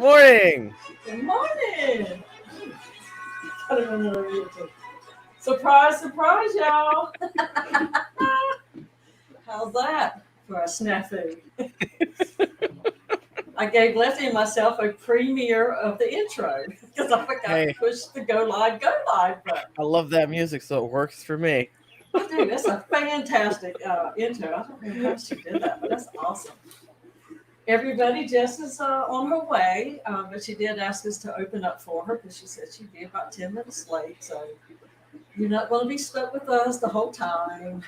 morning. Good morning. Surprise, surprise, y'all. How's that for a snafu? I gave Lefty and myself a premiere of the intro because I forgot to Hey, push the go live button. I love that music, so it works for me. Oh, dude, that's a fantastic intro. I don't know how she did that, but that's awesome. Everybody, Jess is on her way, but she did ask us to open up for her because she said she'd be about 10 minutes late. So you're not going to be stuck with us the whole time.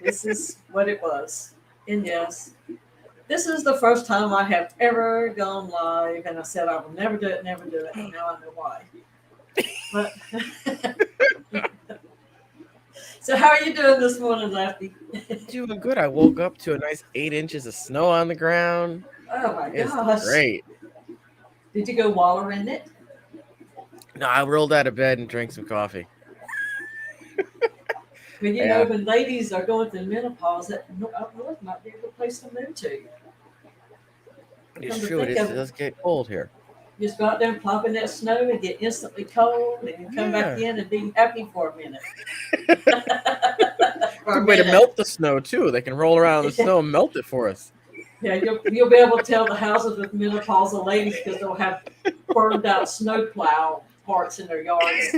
This is what it was. And yes, this is the first time I have ever gone live, and I said I will never do it, and now I know why. But so how are you doing this morning, Lefty? Doing good. I woke up to a nice 8 inches of snow on the ground. Oh my It's gosh. great. Did you go waller in it? No, I rolled out of bed and drank some coffee. But you Yeah. know, when ladies are going through menopause, that up north might be a good place to move to. It's true. It does get cold here. You just go out there and plop in that snow and get instantly cold, and you come back in and be happy for a minute. Good way to melt the snow too. They can roll around in the snow and melt it for us. Yeah, you'll be able to tell the houses with menopausal ladies because they'll have burned out snowplow parts in their yards.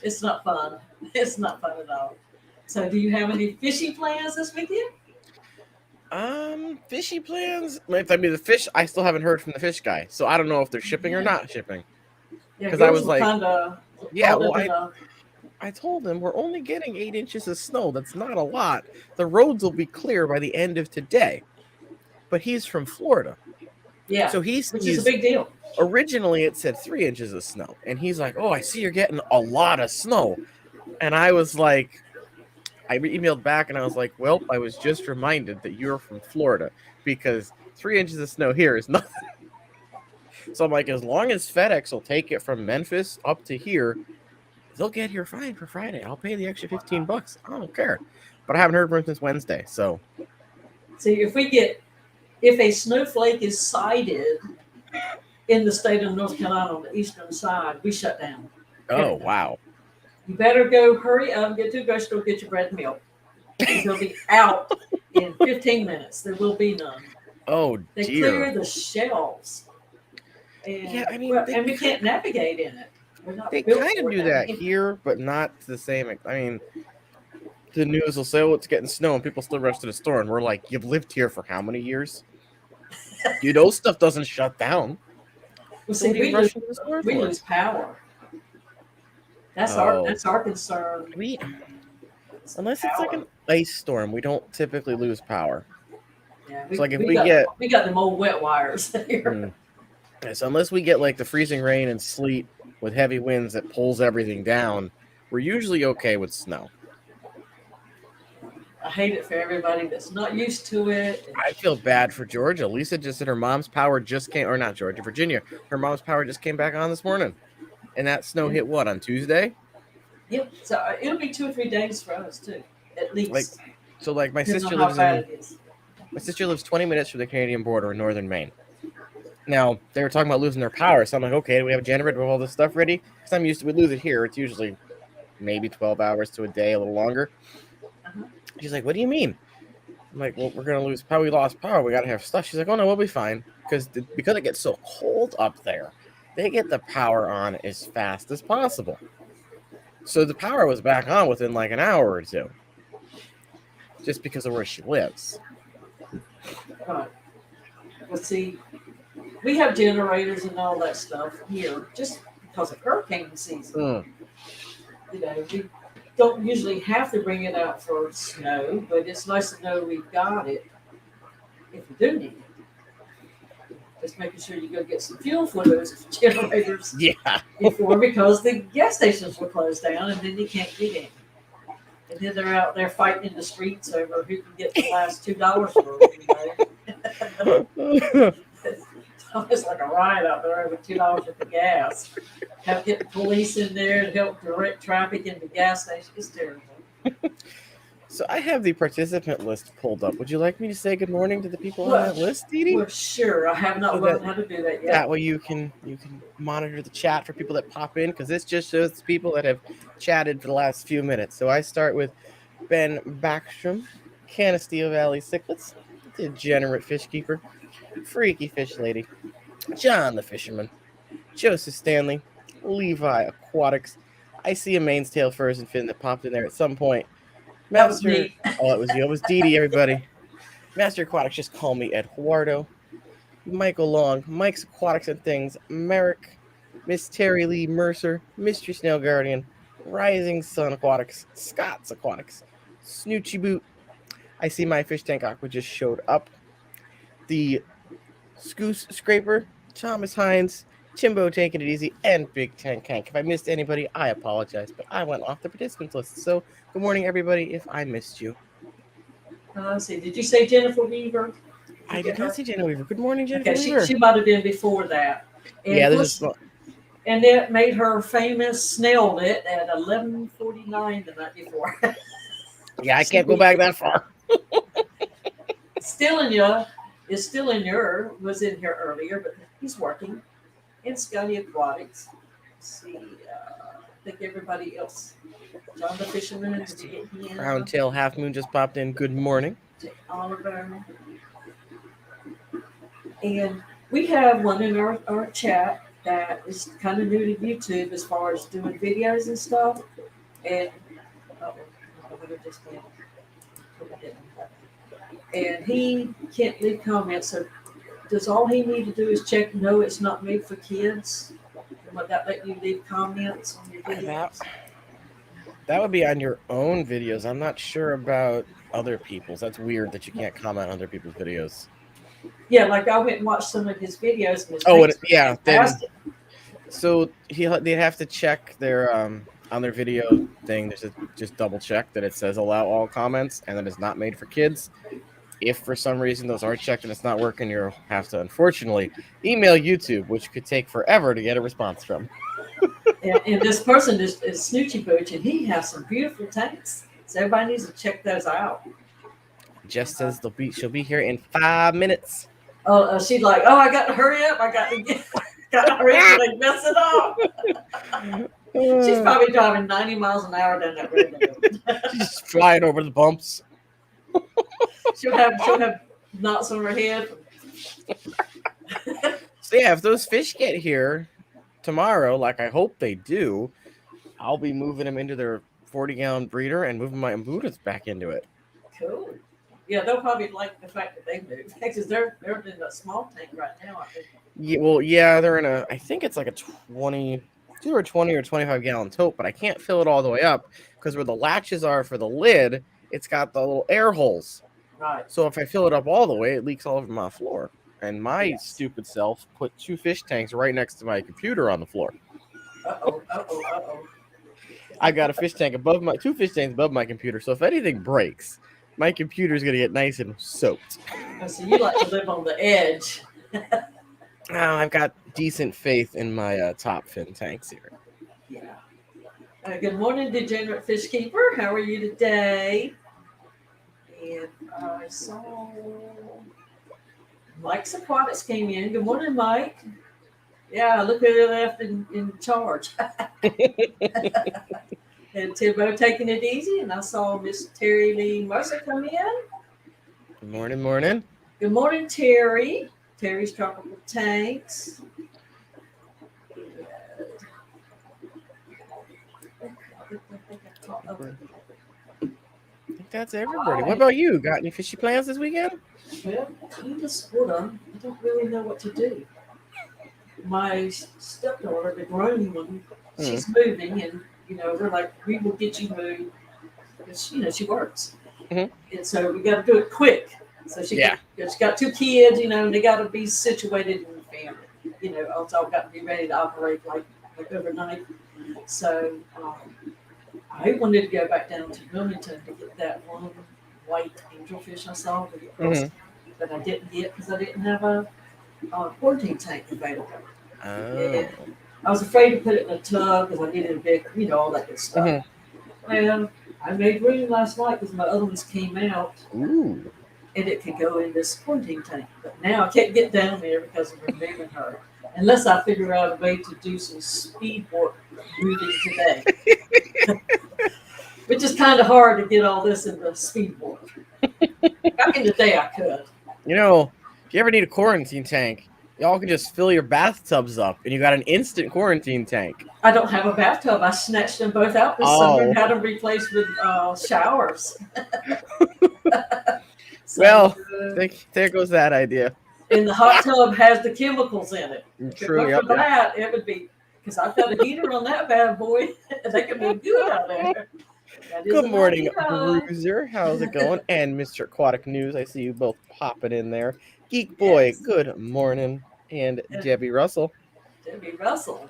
It's not fun. It's not fun at all. So, do you have any fishy plans this weekend? Fishy plans. I mean, the fish. I still haven't heard from the fish guy, so I don't know if they're shipping or not shipping. Because I was like, yeah. Well, I told him we're only getting 8 inches of snow. That's not a lot. The roads will be clear by the end of today. But he's from Florida. Yeah. So which is a big deal. Originally, it said 3 inches of snow. And he's like, oh, I see you're getting a lot of snow. And I was like, I emailed back and I was like, well, I was just reminded that you're from Florida because 3 inches of snow here is nothing. So I'm like, as long as FedEx will take it from Memphis up to here, they'll get here fine for Friday. I'll pay the extra $15. I don't care. But I haven't heard from him since Wednesday. So, see, if a snowflake is sighted in the state of North Carolina on the eastern side, we shut down. Oh, wow. You better go hurry up, get to the grocery store, get your bread and milk. They'll be out in 15 minutes. There will be none. Oh, they clear the shelves. And, yeah, I mean, and we can't navigate in it. They kind of do that here, but not to the same. I mean, the news will say, oh, it's getting snow, and people still rush to the store. And we're like, you've lived here for how many years? You know, stuff doesn't shut down. Well, see, we lose power. That's our concern. Unless it's like an ice storm, we don't typically lose power. Yeah, so like if we got them old wet wires here. So unless we get like the freezing rain and sleet with heavy winds that pulls everything down, we're usually okay with snow. I hate it for everybody that's not used to it. I feel bad for Georgia. Lisa just said her mom's power just came, or not Georgia, Virginia. Her mom's power just came back on this morning. And that snow hit what, on Tuesday? Yep. So it'll be 2 or 3 days for us too, at least. My sister lives 20 minutes from the Canadian border in northern Maine. Now, they were talking about losing their power, so I'm like, okay, do we have a generator with all this stuff ready? Because I'm used to, we lose it here. It's usually maybe 12 hours to a day, a little longer. She's like, what do you mean? I'm like, well, we're going to lose power. We lost power. We got to have stuff. She's like, oh, no, we'll be fine. Because it gets so cold up there, they get the power on as fast as possible. So the power was back on within like an hour or two. Just because of where she lives. Right. Well, see, we have generators and all that stuff here just because of hurricane season. You know, we don't usually have to bring it out for snow, but it's nice to know we've got it if we do need it. Just making sure you go get some fuel for those generators before, because the gas stations will close down and then you can't get in. And then they're out there fighting in the streets over who can get the last $2 for it. It's like a riot out there over $2 worth of gas. Have get the police in there and help direct traffic into gas stations. It's terrible. So I have the participant list pulled up. Would you like me to say good morning to the people on Well, that list, Dee Dee? well, sure. I have not So learned how to do that yet. that way you can monitor the chat for people that pop in, because this just shows people that have chatted for the last few minutes. So I start with Ben Backstrom, Canasteel Valley Cichlids, Degenerate Fish Keeper, Freaky Fish Lady, John the Fisherman, Joseph Stanley, Levi Aquatics. I see a Mainstail Frozen Fin that popped in there at some point. That was Master, me. oh, it was you. It was Dee Dee, everybody. Master Aquatics, just call me Eduardo. Michael Long, Mike's Aquatics and Things, Merrick, Miss Terry Lee Mercer, Mystery Snail Guardian, Rising Sun Aquatics, Scott's Aquatics, Snoochie Boot. I see my fish tank aqua just showed up. The Scoose Scraper, Thomas Hines, Chimbo Taking It Easy, and Big Tank Hank. If I missed anybody, I apologize, but I went off the participants list. So good morning, everybody, if I missed you. Let's see. Did you say Jennifer Weaver? I did not see Jennifer Weaver. Good morning, Jennifer Okay, Weaver. she might have been before that. And Yeah, this is. And it made her famous. Snailed it at 11:49 the night before. Yeah, I can't go back that far. Still in your was in here earlier, but he's working. And Scotty Aquatics. Let's see, I think everybody else. John the Fisherman. Brown Tail Half Moon just popped in. Good morning. Oliver. And we have one in our chat that is kind of new to YouTube as far as doing videos and stuff. And and he can't leave comments. So does all he need to do is check no, it's not made for kids? And would that let you leave comments on your videos? That would be on your own videos. I'm not sure about other people's. That's weird that you can't comment on other people's videos. Yeah, like I went and watched some of his videos. And so they have to check their on their video thing. There's just double check that it says allow all comments and that it's not made for kids. If for some reason those aren't checked and it's not working, you'll have to unfortunately email YouTube, which could take forever to get a response from. And this person is Snoochie Booch, and he has some beautiful tanks. So everybody needs to check those out. Jess says she'll be here in 5 minutes. Oh, she's like, oh, I got to hurry up. I got to hurry up and mess it up. She's probably driving 90 miles an hour down that road. She's just flying over the bumps. She'll have knots on her head. So yeah, if those fish get here tomorrow, like I hope they do, I'll be moving them into their 40-gallon breeder and moving my Embudas back into it. Cool. Yeah, they'll probably like the fact that they moved because they're in a small tank right now, I think. Yeah, well, yeah, they're in I think it's like a 20 or 25-gallon tote, but I can't fill it all the way up because where the latches are for the lid, it's got the little air holes. Right. So if I fill it up all the way, it leaks all over my floor. And my stupid self put 2 fish tanks right next to my computer on the floor. Uh-oh. I got 2 fish tanks above my computer. So if anything breaks, my computer's going to get nice and soaked. So you like to live on the edge. I've got decent faith in my top fin tanks here. Yeah. Good morning, Degenerate Fish Keeper. How are you today? And I saw Mike's Aquatics came in. Good morning, Mike. Yeah, look who left in charge. And Timbo taking it easy. And I saw Miss Terry Lee Mercer come in. Good morning. Good morning, Terry. Terry's Tropical Tanks. I think that's everybody. What about you? Got any fishy plans this weekend? Well, kind of, sort of. I don't really know what to do. My stepdaughter, the grown one, she's moving, and we're like, we will get you moved because she works, and so we got to do it quick. So she's got 2 kids, and they got to be situated in the family. Also I've got to be ready to operate like overnight. So I wanted to go back down to Wilmington to get that one white angelfish I saw, but I didn't get because I didn't have a quarantine tank available. And I was afraid to put it in a tub because I needed a big, all that good stuff. Well, I made room last night because my other ones came out. Ooh. And it could go in this quarantine tank. But now I can't get down there because of removing her. Unless I figure out a way to do some speed work moving today. Which is kind of hard to get all this in the speed work. Back in the day I could. You know, if you ever need a quarantine tank, y'all can just fill your bathtubs up and you got an instant quarantine tank. I don't have a bathtub. I snatched them both out this summer and had them replaced with showers. So, well, there goes that idea. And the hot tub has the chemicals in it. True, If it were that, it would be, because I've got a heater on that bad boy. They can be good out there. Good morning, Bruiser. How's it going? And Mr. Aquatic News, I see you both popping in there. Geek Boy, yes. Good morning. And Debbie Russell. Debbie Russell.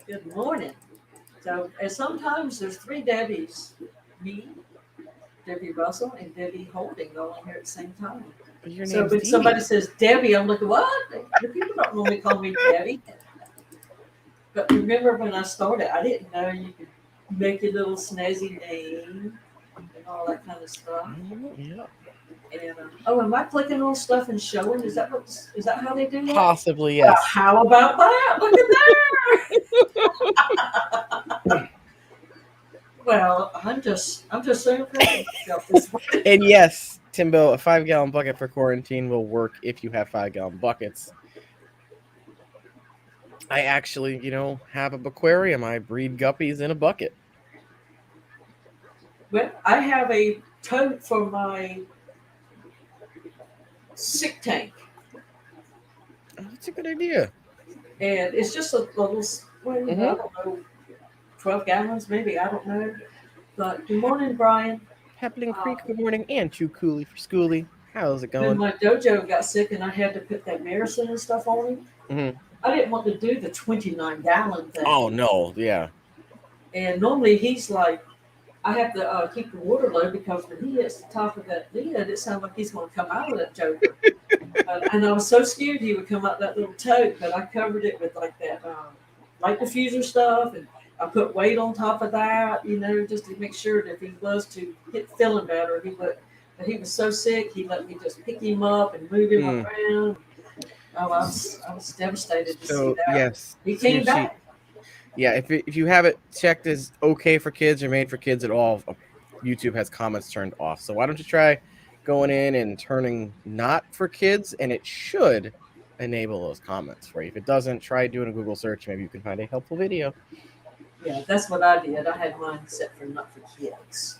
Good morning. So, and sometimes there's 3 Debbies. Me, Debbie Russell, and Debbie Holding going here at the same time. So when somebody says Debbie, I'm like, what? The people don't normally call me Debbie. But remember when I started, I didn't know you could make your little snazzy name and all that kind of stuff. Yeah. And am I clicking on stuff and showing? Is that how they do that? Possibly, yes. How about that? Look at that. Well, I'm just so proud of myself this morning. And yes, Timbo, a 5-gallon bucket for quarantine will work if you have 5-gallon buckets. I actually, have an aquarium. I breed guppies in a bucket. Well, I have a tote for my sick tank. Oh, that's a good idea. And it's just a little, I don't know, 12 gallons maybe, I don't know. But good morning, Brian. Happening Creek, good morning, and Too Cooley for Schooly. How's it going? When my dojo got sick and I had to put that medicine and stuff on him, I didn't want to do the 29-gallon thing. Oh, no, yeah. And normally he's like, I have to keep the water low because when he hits the top of that lid, it sounds like he's going to come out of that joker. And I was so scared he would come out that little tote, but I covered it with like that light diffuser stuff, and I put weight on top of that, just to make sure that if he was to get feeling better, he would. But he was so sick, he let me just pick him up and move him around. Oh, I was devastated to see that. Yes, he came back. Yeah, if you have it checked as okay for kids or made for kids at all, YouTube has comments turned off. So why don't you try going in and turning not for kids, and it should enable those comments for you. If it doesn't, try doing a Google search. Maybe you can find a helpful video. Yeah, that's what I did. I had mine set for not for kids.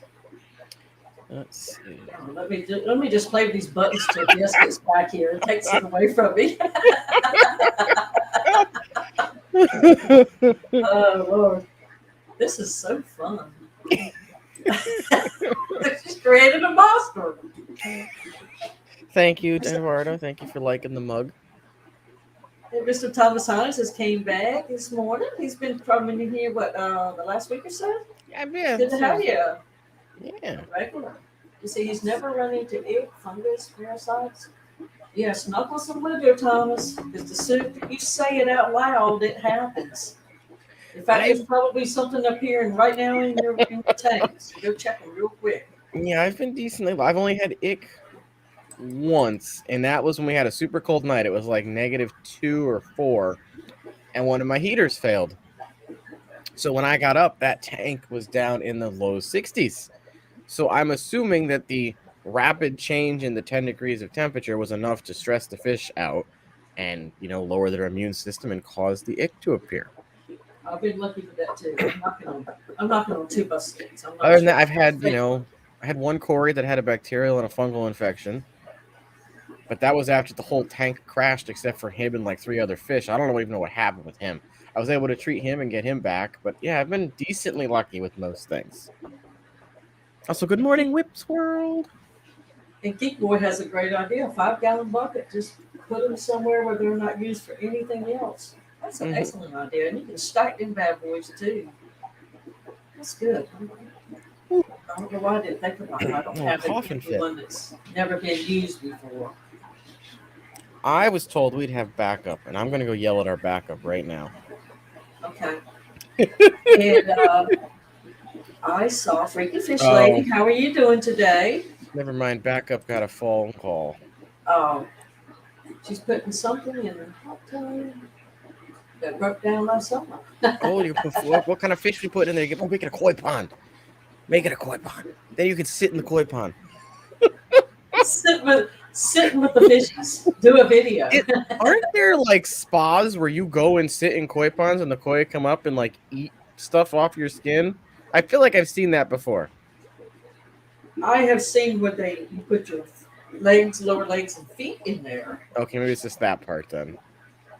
Let's see. Let me just play with these buttons till Jess gets back here. It takes it away from me. Oh Lord, this is so fun. Just created a monster. Thank you, Eduardo. Thank you for liking the mug. And Mr. Thomas Hines has came back this morning. He's been coming in here, the last week or so? Yeah, man. Good to have you. Yeah. Regular. You see, he's never run into ick, fungus, parasites. Yeah, snuggle some with you, Thomas. Because the sooner you say it out loud, it happens. In fact, there's probably something appearing right now in your tank. So go check them real quick. Yeah, I've been decently. I've only had ick once, and that was when we had a super cold night. It was like -2 or 4, and one of my heaters failed. So when I got up, that tank was down in the low 60s. So I'm assuming that the rapid change in the 10 degrees of temperature was enough to stress the fish out and, lower their immune system and cause the ick to appear. I've been lucky with that too. I'm knocking on 2 bus sticks. Other than that, I've had, I had one Cory that had a bacterial and a fungal infection. But that was after the whole tank crashed except for him and like 3 other fish. I don't even know what happened with him. I was able to treat him and get him back. But yeah, I've been decently lucky with most things. Also, good morning, Whips World. And Geek Boy has a great idea. 5-gallon bucket. Just put them somewhere where they're not used for anything else. That's an excellent idea. And you can stack them bad boys too. That's good. I don't know why I didn't think about it. I don't have one that's never been used before. I was told we'd have backup, and I'm going to go yell at our backup right now. Okay. And I saw Freaky Fish Oh. Lady. How are you doing today? Never mind. Backup got a phone call. She's putting something in her hot tub that broke down last summer. Oh, you put what kind of fish we put in there? Oh, make it a koi pond. Make it a koi pond. Then you can sit in the koi pond. Sitting with the fishes. Do a video. Aren't there like spas where you go and sit in koi ponds and the koi come up and like eat stuff off your skin? I feel like I've seen that before. I have seen where you put your legs, lower legs, and feet in there. Okay, maybe it's just that part then.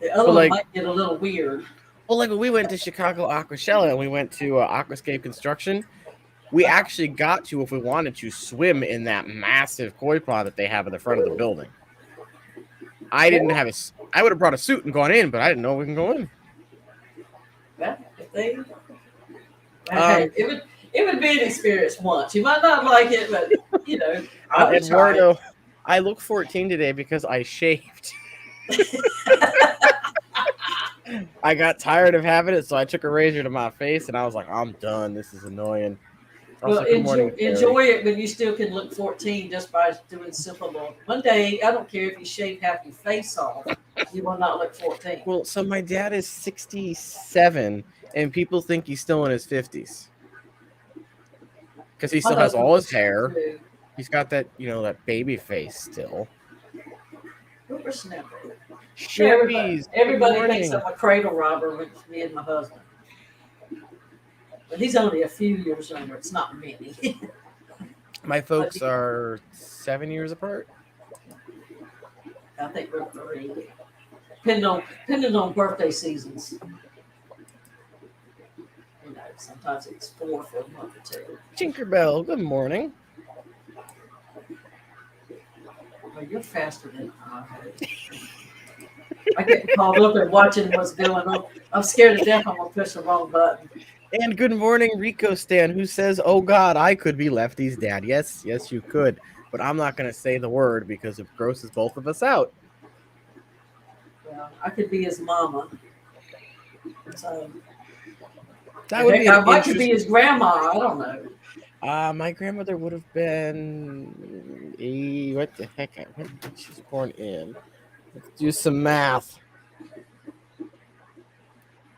The other one might get a little weird. Well, like when we went to Chicago Aquashella and we went to Aquascape Construction, we actually got to, if we wanted to, swim in that massive koi pond that they have in the front of the building. I didn't have I would have brought a suit and gone in, but I didn't know we can go in. Well, it would be an experience once. You might not like it, but you know, Eduardo, I look 14 today because I shaved. I got tired of having it, so I took a razor to my face and I was like, I'm done. This is annoying. Well, enjoy it when you still can look 14 just by doing simple. One day, I don't care if you shave half your face off, you will not look 14. Well, so my dad is 67, and people think he's still in his 50s because he still has all his hair. He's got that, that baby face still. Everybody thinks I'm a cradle robber with me and my husband. But he's only a few years younger. It's not many. My folks are 7 years apart. I think we're 3. Depending on birthday seasons. Sometimes it's 4 for a month or 2. Tinkerbell, good morning. Well, you're faster than I am. I get called up and watching what's going on. I'm scared to death I'm going to push the wrong button. And good morning, Rico Stan, who says, oh, God, I could be Lefty's dad. Yes, you could. But I'm not going to say the word because it grosses both of us out. Well, I could be his mama. So, that would be I might could be his grandma. I don't know. My grandmother would have been what the heck? When she was born in? Let's do some math.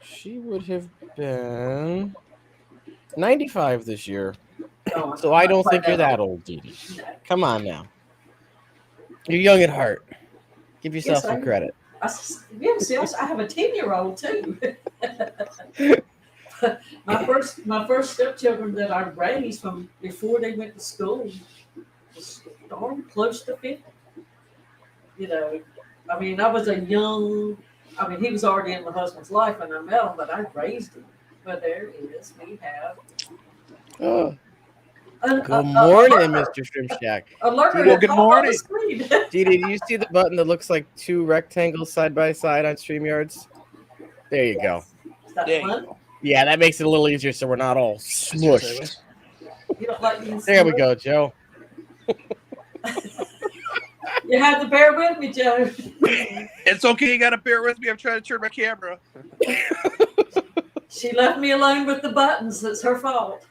She would have been 95 this year. Oh, so I don't think you're that old, Dee Dee. Come on now. You're young at heart. Give yourself some credit. I have a 10-year-old too. my first stepchildren that I raised from before they went to school was darn close to 50. I mean, I was he was already in my husband's life when I met him, but I raised him. But there it is. We have. Good morning, Mr. Shrimp Shack. Good morning. Dee Dee, do you see the button that looks like 2 rectangles side by side on StreamYards? There you go. Is that fun? Yeah, that makes it a little easier so we're not all smushed. You don't like being there we go, Joe. You have to bear with me, Joe. It's okay. You got to bear with me. I'm trying to turn my camera. She left me alone with the buttons. It's her fault.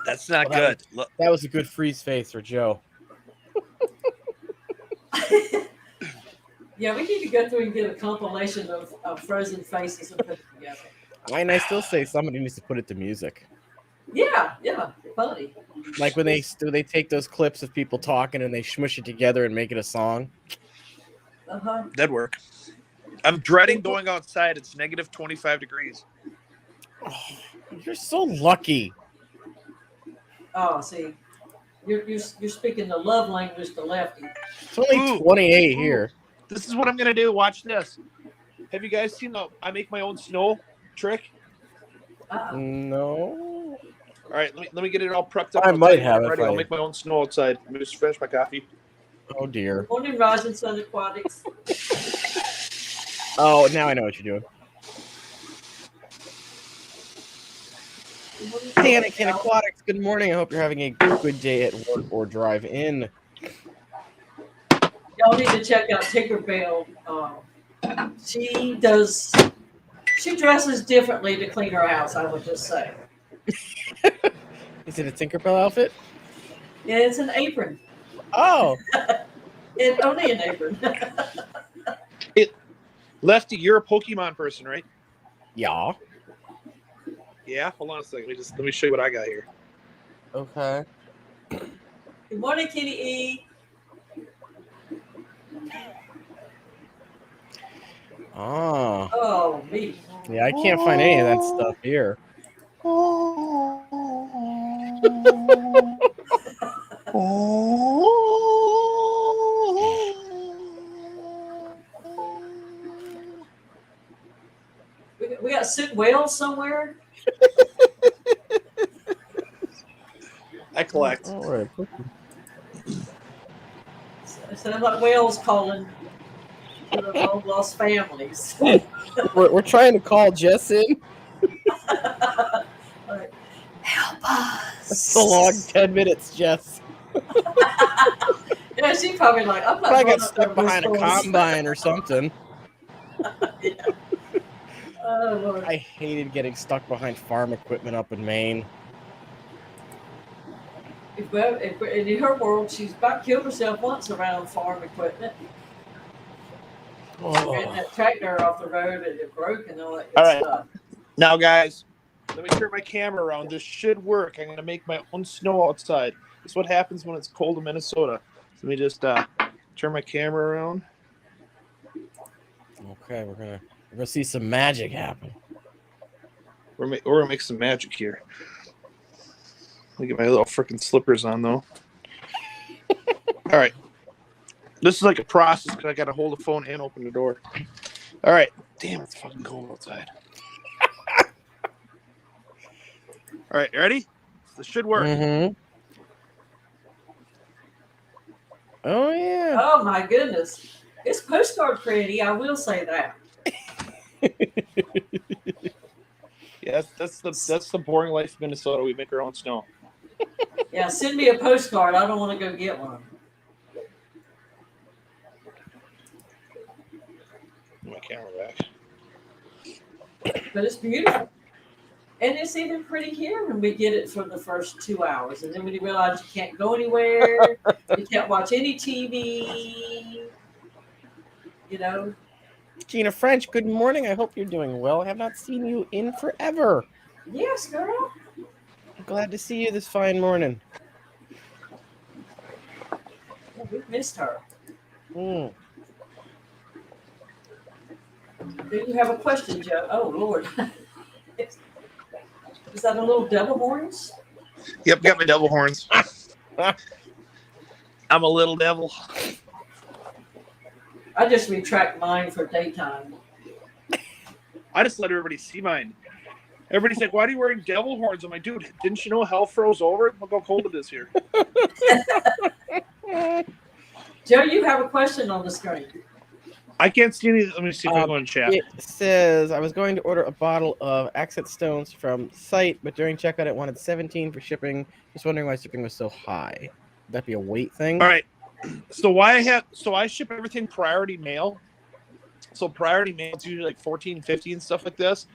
That's not good. That was a good freeze face for Joe. Yeah, we need to go through and get a compilation of frozen faces and put it together. And I still say somebody needs to put it to music. Yeah, funny. Like when they take those clips of people talking and they smush it together and make it a song. That'd work. I'm dreading going outside. It's negative 25 degrees. Oh, you're so lucky. Oh, see, you're speaking the love language to Lefty. It's only 28 here. This is what I'm gonna do. Watch this. Have you guys seen the I make my own snow trick? No. All right, let me get it all prepped up. I might have it. I'll make my own snow outside. Let me just finish my coffee. Oh dear. Good morning, Rising Sun Aquatics. Oh, now I know what you're doing. Anakin Aquatics, good morning. I hope you're having a good day at work or drive in. Y'all need to check out Tinkerbell. She dresses differently to clean her house, I would just say. Is it a Tinkerbell outfit? Yeah, it's an apron. Oh. It only an apron. Lefty, you're a Pokemon person, right? Yeah. Yeah. Hold on a second. Let me show you what I got here. Okay. Good morning, Kitty E. Oh. Oh, me. Yeah, I can't find any of that stuff here. We got sick whales somewhere. I collect. All right. Sound like whales calling for the long lost families. We're trying to call Jess in. Like, help us. It's a long 10 minutes, Jess. Yeah, she probably like, I'm not I going got up there stuck behind a with those. combine or something. Yeah. Oh, Lord. I hated getting stuck behind farm equipment up in Maine. If in her world, she's about killed herself once around farm equipment. Oh. Ran that tractor off the road and it broke and all that good All right. stuff. Now, guys, let me turn my camera around. This should work. I'm going to make my own snow outside. This is what happens when it's cold in Minnesota. So let me just turn my camera around. Okay, we're gonna see some magic happen. We're gonna make some magic here. Let me get my little freaking slippers on though. All right, this is like a process because I got to hold the phone and open the door. All right, damn, it's fucking cold outside. All right, ready? This should work. Mm-hmm. Oh yeah. Oh my goodness. It's postcard pretty, I will say that. Yeah, that's the boring life of Minnesota. We make our own snow. Yeah, send me a postcard. I don't want to go get one. My camera back. But it's beautiful. And it's even pretty here when we get it for the first 2 hours. And then when you realize you can't go anywhere, you can't watch any TV, you know. Gina French, good morning. I hope you're doing well. I have not seen you in forever. Yes, girl. I'm glad to see you this fine morning. Yeah, we missed her. Mm. Do you have a question, Joe? Oh, Lord. Is that a little devil horns? Yep, got my devil horns. I'm a little devil. I just retract mine for daytime. I just let everybody see mine. Everybody's like, why are you wearing devil horns? I'm like, dude, didn't you know hell froze over? Look how cold it is here. Joe, you have a question on the screen. I can't see any. Let me see if I go in chat. It says, I was going to order a bottle of accent stones from site, but during checkout it wanted $17 for shipping. Just wondering why shipping was so high. Would that be a weight thing? All right. So I ship everything priority mail. So priority mail is usually like $14.50 and stuff like this.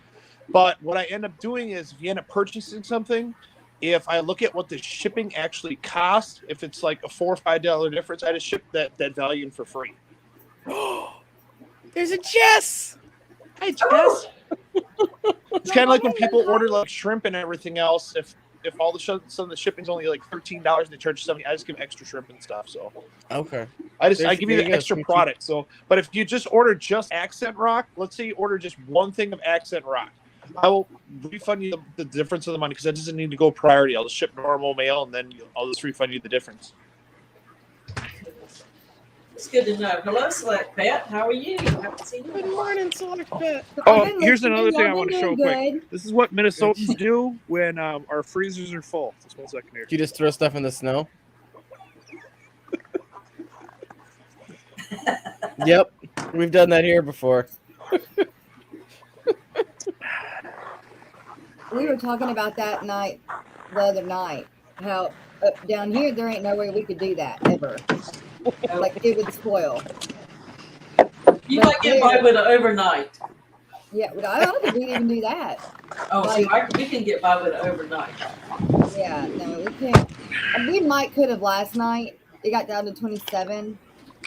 But what I end up doing is if you end up purchasing something, if I look at what the shipping actually costs, if it's like a $4 or $5 difference, I just ship that value in for free. There's a Jess! Hi, Jess. It's kind of like when people order like shrimp and everything else. If all some of the shipping's only like $13 and they charge $70, I just give extra shrimp and stuff. So okay, I give you the extra product. So, but if you just order just accent rock, let's say you order just one thing of accent rock, I will refund you the difference of the money because that doesn't need to go priority. I'll just ship normal mail and then I'll just refund you the difference. It's good to know. Hello, Select Pet. How are you? Haven't seen you. Good morning, Select Pet. Oh, here's another thing I want to show quick. This is what Minnesotans do when our freezers are full. Just 1 second here. Do you just throw stuff in the snow? Yep, we've done that here before. We were talking about that the other night. How down here there ain't no way we could do that ever. Like it would spoil. You might get by with an overnight. Yeah, well, I don't think we'd even do that. Oh, see, Like, we can get by with it overnight. yeah, no, we can't. We might could have last night. It got down to 27,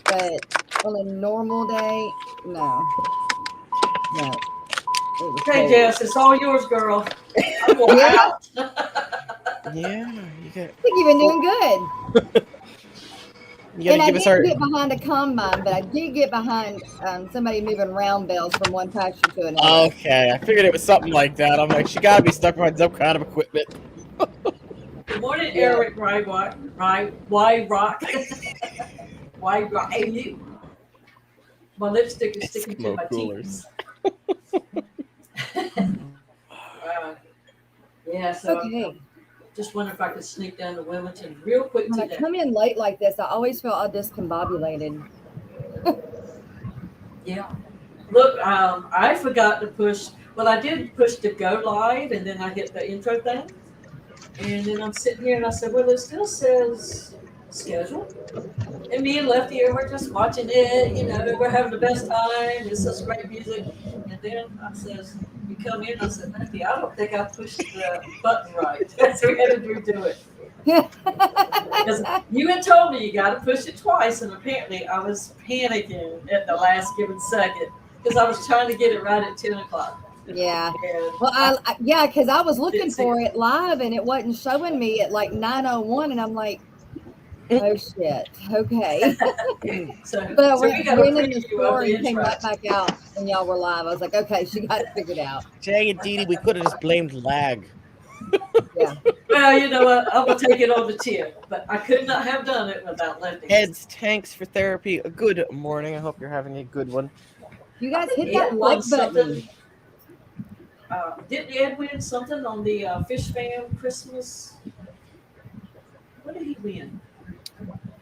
but on a normal day, no, no, it was Okay, cold. Jess, it's all yours, girl. I'm going Yeah, I out. Yeah, you got. think you've been doing good. You got to And I give us our. didn't get behind a combine, but I did get behind somebody moving round bales from one pasture to another. Okay, I figured it was something like that. I'm like, she got to be stuck behind some kind of equipment. Good morning, Yeah. Eric. Why rock? Why rock? Hey, you. My lipstick is sticking to Eskimo my coolers. teeth. Yeah, so Okay. I'm just wondering if I could sneak down to Wilmington real quick When I today. come in late like this, I always feel all discombobulated. Yeah. Look, I forgot to push. Well, I did push the go live, and then I hit the intro thing, and then I'm sitting here, and I said, "Well, it still says schedule." And me and Lefty were just watching it. You know, we're having the best time. It's such great music. And then I says, "You come in." I said, "Lefty, I don't think I pushed the button right." So we had to redo it. Because you had told me you got to push it twice, and apparently I was panicking at the last given second because I was trying to get it right at 10 o'clock. Yeah. And Well, yeah, because I was looking didn't see for it live and it wasn't showing me at like 9:01, and I'm like, oh shit, okay. So, But I so we got a went in the preview of store the and came intro. right back out, and y'all were live. I was like, okay, she got it figured out. Dang it, Dee Dee, we could have just blamed lag. Yeah. Well, you know what? I'm going to take it on the chin, but I could not have done it without Lefty. Ed's Tanks for Therapy. Good morning. I hope you're having a good one. You guys hit Ed that won like button. something. Didn't Ed win something on the Fish Fam Christmas? What did he win?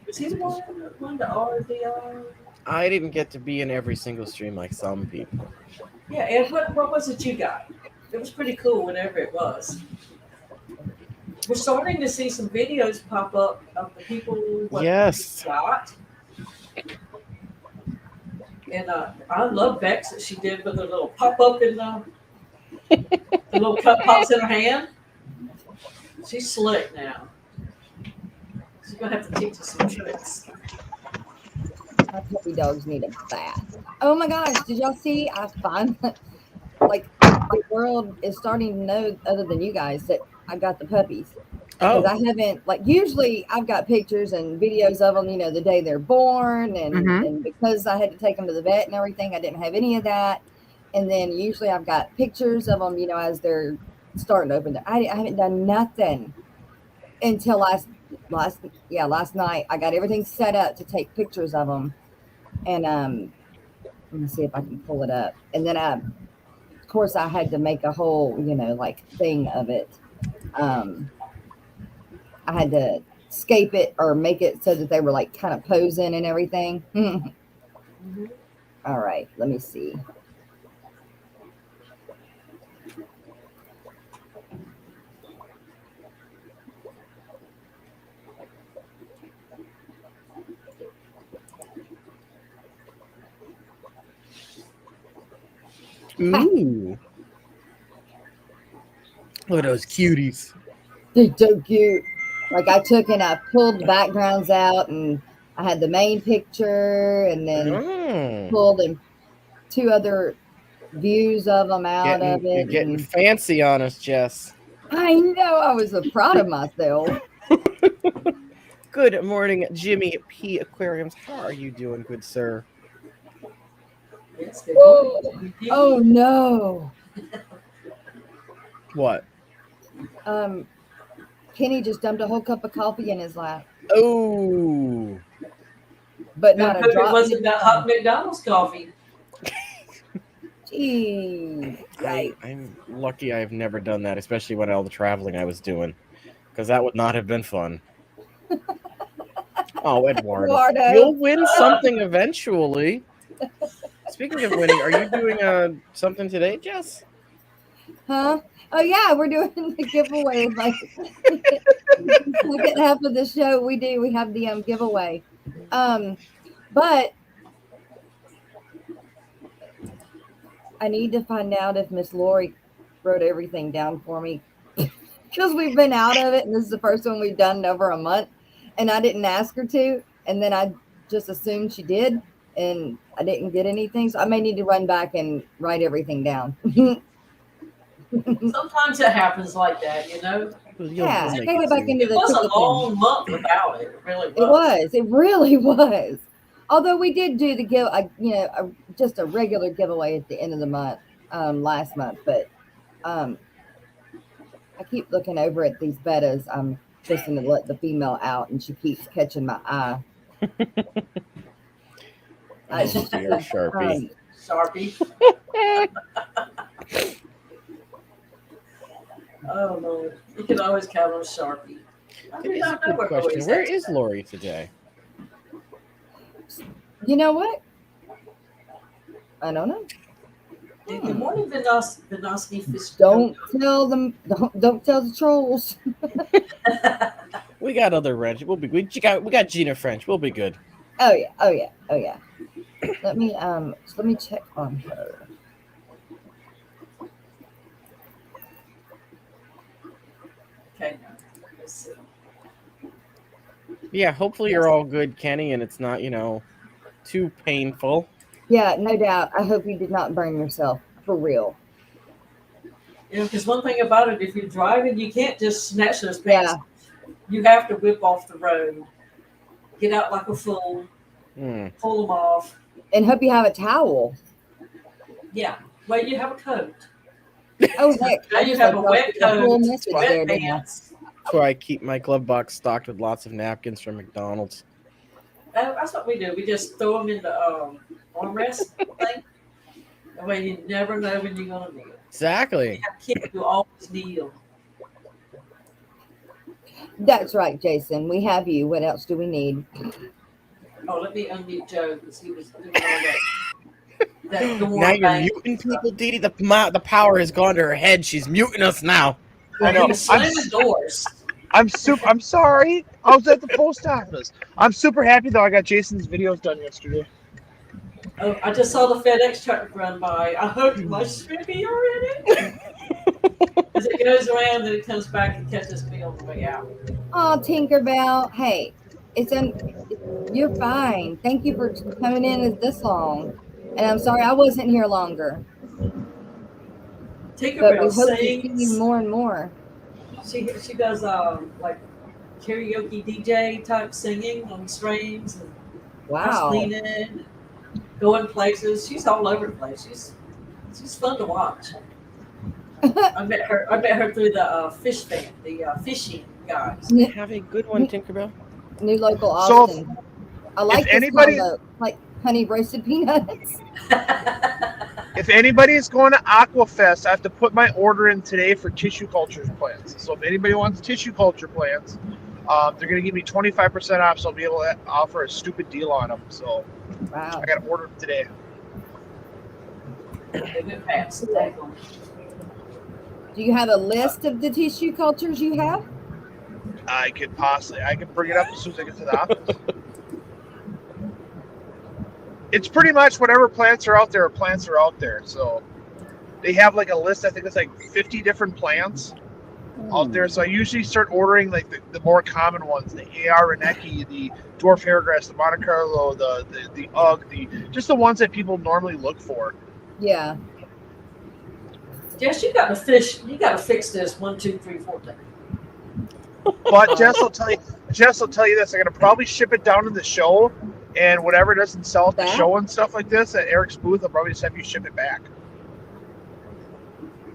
Was he the one that won the RDR? I didn't get to be in every single stream like some people. Yeah, Ed, what was it you got? It was pretty cool, whatever it was. We're starting to see some videos pop up of the people what Yes. they got. And I love Bex that she did with the little pop up in the little cup pops in her hand. She's slick now. She's gonna have to teach us some tricks. My puppy dogs need a bath. Oh my gosh, did y'all see? I find like the world is starting to know, other than you guys, that I got the puppies. Because I Oh. haven't, like, usually I've got pictures and videos of them, you know, the day they're born, and because I had to take them to the vet and everything, I didn't have any of that. And then usually I've got pictures of them, you know, as they're starting to open. I haven't done nothing until last night. I got everything set up to take pictures of them, and let me see if I can pull it up. And then of course, I had to make a whole, you know, like thing of it. I had to scape it or make it so that they were like kind of posing and everything. All right, let me see. Ooh. Look at those cuties. They're so cute. Like I took and I pulled the backgrounds out, and I had the main picture, and then pulled in two other views of them out of You're it. getting And fancy on us, Jess. I know I was so proud of myself. Good morning, Jimmy P. Aquariums. How are you doing, good sir? Yes, good morning. Oh no. What? Kenny just dumped a whole cup of coffee in his lap. Oh. But I not hope a it drop. wasn't that hot McDonald's coffee. Jeez. I'm lucky I've never done that, especially when all the traveling I was doing, because that would not have been fun. Oh, Eduardo. You'll win something eventually. Speaking of winning, are you doing something today, Jess? Huh? Oh yeah, we're doing the giveaway. Like second half of the show, we have the giveaway. But I need to find out if Miss Lori wrote everything down for me because we've been out of it, and this is the first one we've done in over a month, and I didn't ask her to, and then I just assumed she did, and I didn't get anything, so I may need to run back and write everything down. Sometimes it happens like that, you know. Yeah, I make gotta it go back soon. into It the was a cookie thing. long month without it. It really was. It was. It really was. Although we did do the just a regular giveaway at the end of the month, last month. But I keep looking over at these bettas. I'm just going to let the female out, and she keeps catching my eye. Oh, dear, Sharpie. Sharpie. Oh Lord, you can always count on Sharpie. I It do is a not know good where question. Lori's Where at is today. Lori today? You know what? I don't know. Good morning, Vinosky Fish. Don't tell them. Don't tell the trolls. We got other wrench. We got Gina French. We'll be good. Oh yeah. Oh yeah. Oh yeah. Let me check on her. Okay, let's see. Yeah, hopefully you're all good, Kenny, and it's not, too painful. Yeah, no doubt. I hope you did not burn yourself for real. You know, because one thing about it, if you're driving, you can't just snatch those pants. Yeah. You have to whip off the road, get out like a fool, pull them off. And hope you have a towel. Yeah, well, you have a coat. Oh, heck. Now you have a wet coat, wet there, pants. That's why I keep my glove box stocked with lots of napkins from McDonald's. That's what we do. We just throw them in the armrest thing. That way you never know when you're going to need it. Exactly. We have kids who always need them. That's right, Jason. We have you. What else do we need? Oh, let me unmute Joe because he was doing all that. Now you're muting people, Dee Dee. The power has gone to her head. She's muting us now. I know. He was slamming doors. I'm sorry. I was at the post office. I'm super happy though. I got Jason's videos done yesterday. Oh, I just saw the FedEx truck run by. I hope my Snoopy already. As it goes around, then it comes back and catches me on the way out. Oh, Tinkerbell. Hey, you're fine. Thank you for coming in this long. And I'm sorry I wasn't here longer. But we Tinkerbell hope to see sings. you more and more. She does like karaoke DJ type singing on strings and house Wow. cleaning, going places. She's all over the place. She's fun to watch. I met her through the fish fan, the fishing guys. Have a good one, Tinkerbell. New local So, Austin. I like this anybody- combo, like honey roasted peanuts. If anybody's going to Aquafest, I have to put my order in today for tissue culture plants. So if anybody wants tissue culture plants, they're going to give me 25% off, so I'll be able to offer a stupid deal on them. So Wow. I got to order them today. They went past. Thank them. Do you have a list of the tissue cultures you have? I could bring it up as soon as I get to the office. It's pretty much whatever plants are out there. So they have like a list. I think it's like 50 different plants out there. So I usually start ordering like the more common ones, the A.R. Reneki, the dwarf hairgrass, the Monte Carlo, the Ugg, just the ones that people normally look for. Yeah. Jess, you got to fix this 1, 2, 3, 4 thing. But Jess will tell you this. I'm gonna probably ship it down to the show, and whatever doesn't sell at the show and stuff like this at Eric's booth, I'll probably just have you ship it back.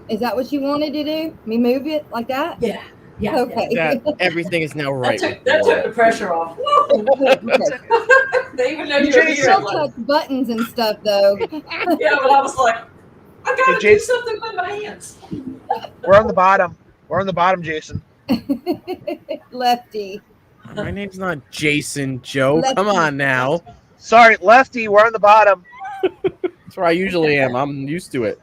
Is that what you wanted to do? Me move it like that? Yeah. Okay. That everything is now right. That took the pressure off. They even know you're Jason, here. Still Like, touch buttons and stuff though. yeah, but I was like, I gotta do Jason. something with my hands. We're on the bottom, Jason. Lefty. My name's not Jason, Joe. Lefty. Come on now. Sorry, Lefty, we're on the bottom. That's where I usually am. I'm used to it.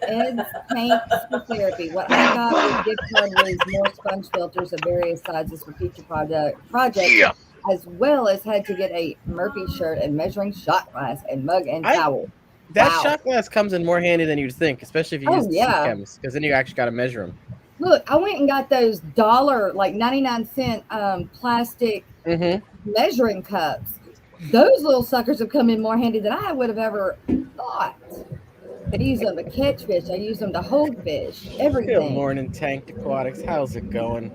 Ed's paint for therapy. What I got with gift card was more sponge filters of various sizes for future projects, Yeah. as well as had to get a Murphy shirt and measuring shot glass and mug and I- towel. That Wow. shot glass comes in more handy than you'd think, especially if you Oh, use the yeah. chems, because then you actually got to measure them. Look, I went and got those like 99-cent plastic Mm-hmm. measuring cups. Those little suckers have come in more handy than I would have ever thought. I use them to catch fish. I use them to hold fish. Good Everything. morning, Tanked Aquatics. How's it going?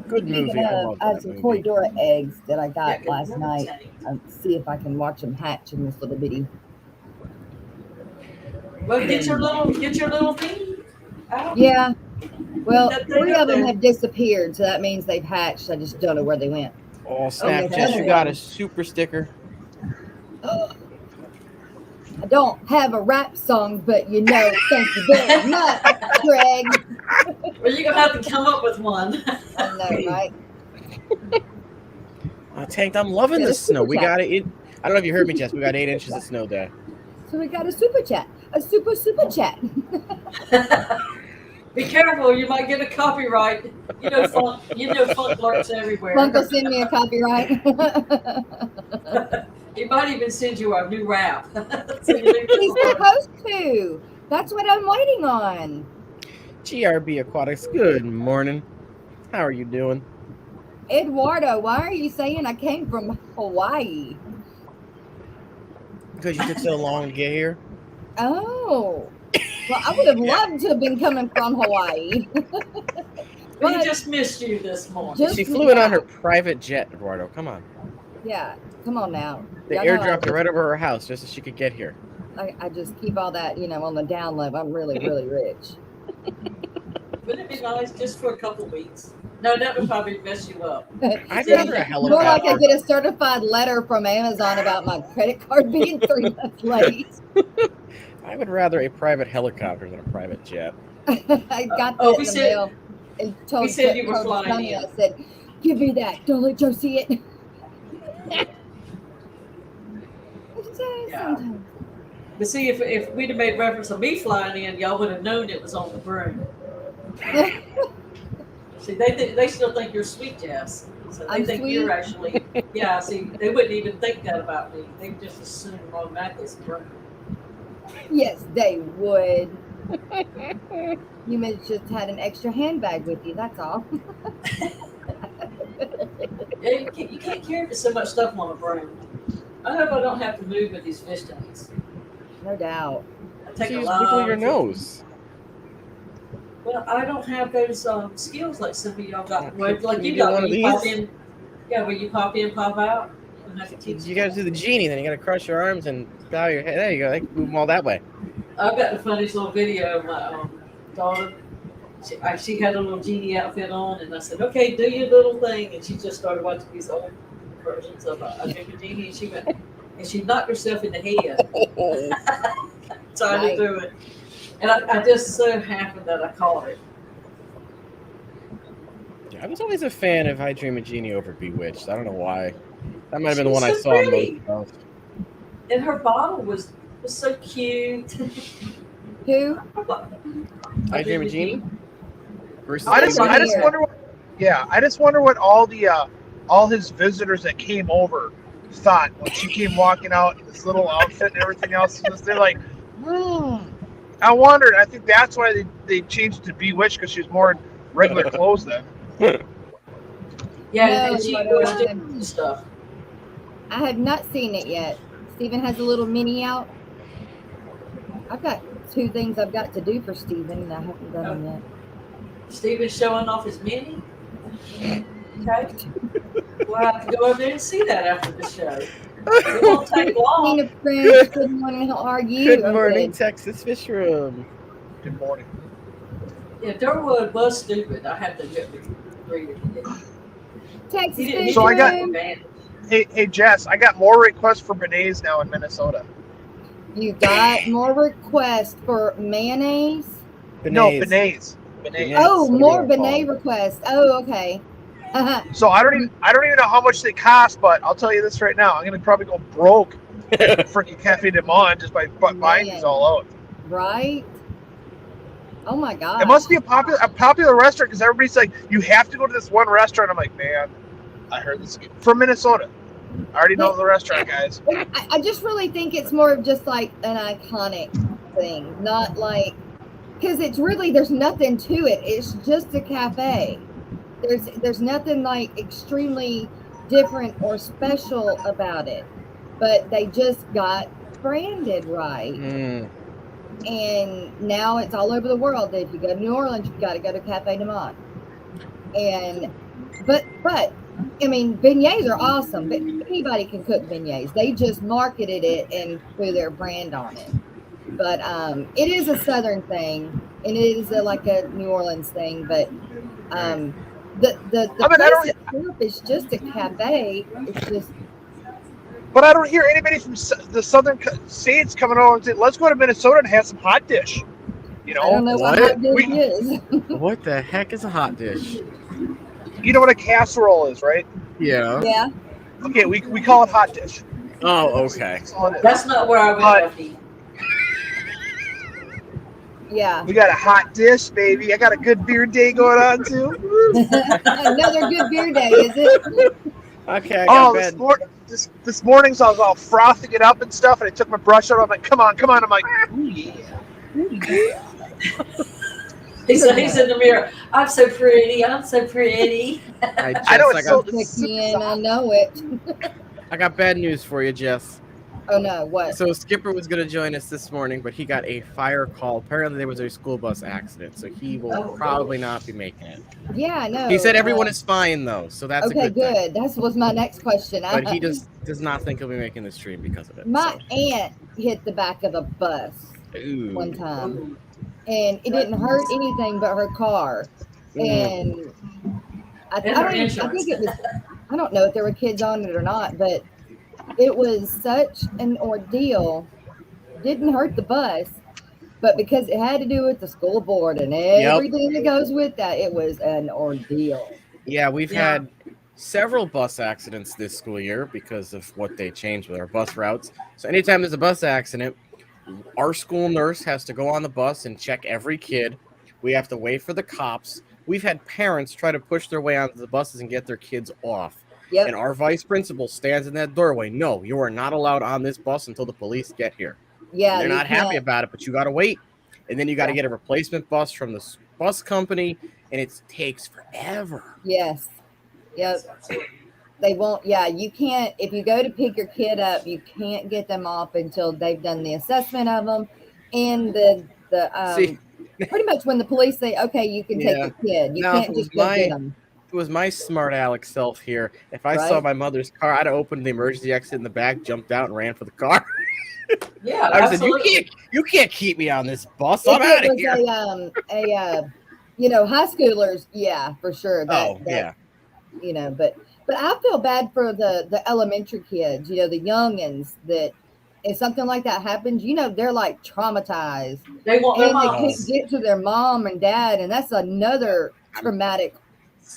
Good movie. Speaking I of, love I had that some movie. koi Dora eggs that I got good last morning, night. Tank. See if I can watch them hatch in this little bitty. Well, get your little thing out. Yeah. Well, Put that thing 3 up of them there. have disappeared, so that means they've hatched. I just don't know where they went. Oh, snap, Okay. Jess, you got a super sticker. I don't have a rap song, but thank you very much, Greg. Well, you're gonna have to come up with one. I know, right? Tanked, I'm loving Got the a snow. super We chat. got it. I don't know if you heard me, Jess. We got 8 inches of snow there. So we got a super chat. A super chat. Be careful, you might get a copyright. Funk lurks everywhere. Funk will send me a copyright. He might even send you a new rap. So you leave He's this alone. supposed to. That's what I'm waiting on. GRB Aquatics, good morning. How are you doing? Eduardo, why are you saying I came from Hawaii? Because you took so long to get here. Oh. Well, I would have loved to have been coming from Hawaii. We just missed you this morning. She flew in on her private jet, Eduardo. Come on. Yeah, come on now. They Y'all know airdropped it right over her house just so she could get here. I just keep all that, on the down low. I'm really, really rich. Wouldn't it be nice just for a couple weeks? No, that would probably mess you up. I'd rather a More like I helicopter. get a certified letter from Amazon about my credit card being 3 months late. I would rather a private helicopter than a private jet. I got that Oh, in we the said- mail and told, we said you were told flying Sonny, in. I said, give me that. Don't let Joe see it. Yeah. But see, if we'd have made reference to me flying in, y'all would have known it was on the broom. See, they still think you're sweet, Jess. So they I'm think sweet? you're actually, yeah, see, they wouldn't even think that about me. They just assume automatically it's a broom. Yes, they would. You may have just had an extra handbag with you, that's all. Yeah, you can't carry so much stuff on a broom. I hope I don't have to move with these fish tanks. No doubt. I take a Jeez, lot wiggle your of- nose. Well, I don't have those skills like some of y'all got. Well, Can like you you do got one when of you pop these? in. Yeah, when you pop in, pop out. You don't have to teach You gotta do the genie, then you gotta cross your arms and bow your head. There you go. They can move them all that way. I've got the funniest little video of my daughter. She had a little genie outfit on, and I said, "Okay, do your little thing." And she just started watching these old versions of a different genie, and she went, and she knocked herself in the head trying to do it. And I just so happened that I caught it. Yeah, I was always a fan of I Dream a Genie over Bewitched. I don't know why. That might have been the She's one I so saw pretty. most. And her bottle was so cute. Who? I Dream a Genie? Versus I just Bewitched? wonder what. Yeah, I just wonder what all his visitors that came over thought when she came walking out in this little outfit and everything else. They're like, I wondered. I think that's why they changed it to Bewitched, because she was more in regular clothes then. Yeah, No, and she but, goes different stuff. I have not seen it yet. Steven has a little mini out. I've got 2 things I've got to do for Steven, and I haven't done them yet. Steven's showing off his mini. Okay. We'll have to go over there and see that after the show. It won't take long. Nina Prince, good morning. How are you? Good morning, Okay. Texas Fish Room. Good morning. Yeah, Durwood was stupid. I have to agree with you. Texas He didn't Fish So I got- Room. advantage. Hey Jess, I got more requests for beignets now in Minnesota. You got more requests for mayonnaise? No, Beignets. beignets. Beignets. Oh, what do more you wanna call beignet them? requests. Oh, okay. So I don't even know how much they cost, but I'll tell you this right now: I'm gonna probably go broke freaking Cafe de Monde just by buying these all out. Right? Oh my god. It must be a popular restaurant because everybody's like, you have to go to this one restaurant. I'm like, man, I heard this from Minnesota. I already know the restaurant, guys. I just really think it's more of just like an iconic thing, not like, because it's really, there's nothing to it. It's just a cafe. There's nothing like extremely different or special about it, but they just got branded right. And now it's all over the world. If you go to New Orleans, you got to go to Cafe de Monde. And but I mean, beignets are awesome. But anybody can cook beignets. They just marketed it and threw their brand on it. But it is a Southern thing, and it is like a New Orleans thing. But the place itself is just a cafe. It's just. But I don't hear anybody from the southern states coming over and saying, let's go to Minnesota and have some hot dish. You know? I don't know what hot dish is. What the heck is a hot dish? You know what a casserole is, right? Yeah. Yeah. Okay, we call it hot dish. Oh, okay. That's not where I would be. Yeah. We got a hot dish, baby. I got a good beer day going on, too. Another good beer day, is it? Okay, I got this morning, so I was all frothing it up and stuff, and I took my brush out. I'm like, come on. I'm like, ooh, yeah. Ooh, yeah. He's in the mirror. I'm so pretty. I know it's so I know it. I got bad news for you, Jess. Oh no, what? So Skipper was going to join us this morning, but he got a fire call. Apparently there was a school bus accident, so he will probably not be making it. Yeah, I know. He said everyone is fine though, so that's okay, a good thing. That was my next question. But he just does not think he'll be making the stream because of it. My aunt hit the back of a bus one time, and it didn't hurt anything but her car. And I think it was. I don't know if there were kids on it or not, but it was such an ordeal. Didn't hurt the bus, but because it had to do with the school board and everything that goes with that, it was an ordeal. Yeah, we've had several bus accidents this school year because of what they changed with our bus routes. So anytime there's a bus accident, our school nurse has to go on the bus and check every kid. We have to wait for the cops. We've had parents try to push their way onto the buses and get their kids off. And our vice principal stands in that doorway. No, you are not allowed on this bus until the police get here. Yeah, they're not happy about it, but you got to wait. And then you got to get a replacement bus from the bus company, and it takes forever. Yes. Yep. They won't. Yeah, you can't. If you go to pick your kid up, you can't get them off until they've done the assessment of them and pretty much when the police say, okay, you can take the kid. You can't just go get them. If it was my smart Alex self here, if I saw my mother's car, I'd have opened the emergency exit in the back, jumped out, and ran for the car. Yeah, I said, you can't keep me on this bus. I'm out of here. High schoolers, yeah, for sure. But I feel bad for the elementary kids, the youngins that if something like that happens, they're like traumatized. They want their moms. They can't get to their mom and dad, and that's another traumatic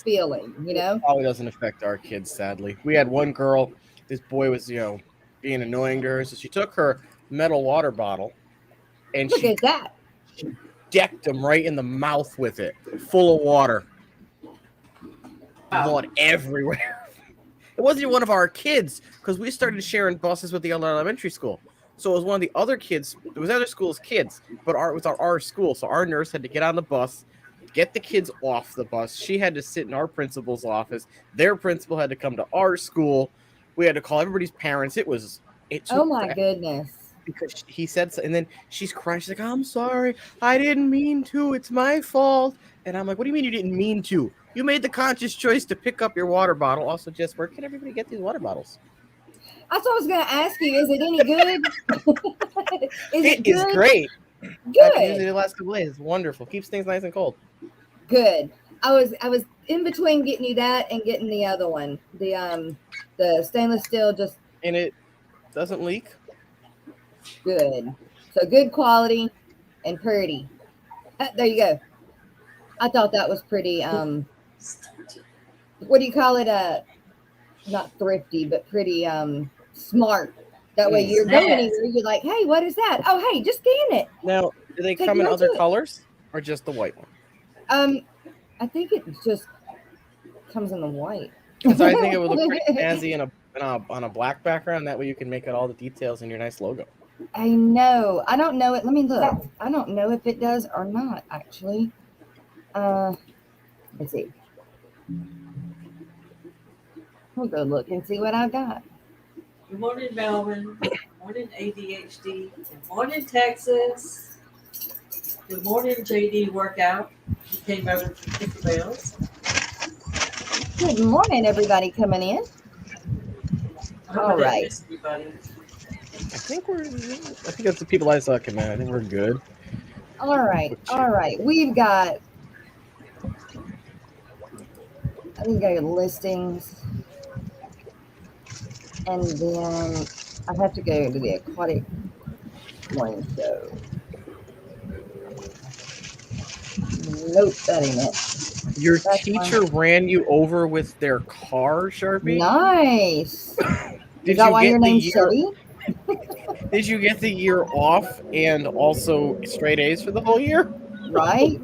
feeling, It probably doesn't affect our kids, sadly. We had one girl, this boy was, being annoying to her, so she took her metal water bottle and she decked him right in the mouth with it, full of water. Blood everywhere. It wasn't even one of our kids, because we started sharing buses with the other elementary school. So it was one of the other kids, it was other school's kids, but it was our school. So our nurse had to get on the bus, get the kids off the bus. She had to sit in our principal's office. Their principal had to come to our school. We had to call everybody's parents. Oh my goodness. Because he said so, and then she's crying. She's like, I'm sorry. I didn't mean to. It's my fault. And I'm like, what do you mean you didn't mean to? You made the conscious choice to pick up your water bottle. Also, Jess, where can everybody get these water bottles? That's what I was going to ask you. Is it any good? It is great. Good. I've used it the last couple days. It's wonderful. Keeps things nice and cold. Good. I was in between getting you that and getting the other one. The stainless steel just. And it doesn't leak. Good. So good quality and pretty. There you go. I thought that was pretty. What do you call it? Not thrifty, but pretty smart. That way you're going anywhere, you're like, hey, what is that? Oh, hey, just scan it. Now, do they come in other colors or just the white one? I think it just comes in the white. Because I think it would look pretty snazzy in a on a black background. That way you can make it all the details in your nice logo. I know. I don't know it. Let me look. I don't know if it does or not, actually. Let's see. We'll go look and see what I got. Good morning, Melvin. Good morning, ADHD. Good morning, Texas. Good morning, JD Workout. You came over from Tinkerbell's. Good morning, everybody coming in. I hope All I didn't right. miss anybody. I think that's the people I saw come in. I think we're good. All right. All right. We've got listings. And then I have to go to the Aquatic Morning Show. Nope, that ain't it. Your That's teacher ran you over with their car, Sharpie? Nice. Did Is that you why get your the name's year? Shelby? Did you get the year off and also straight A's for the whole year? Right?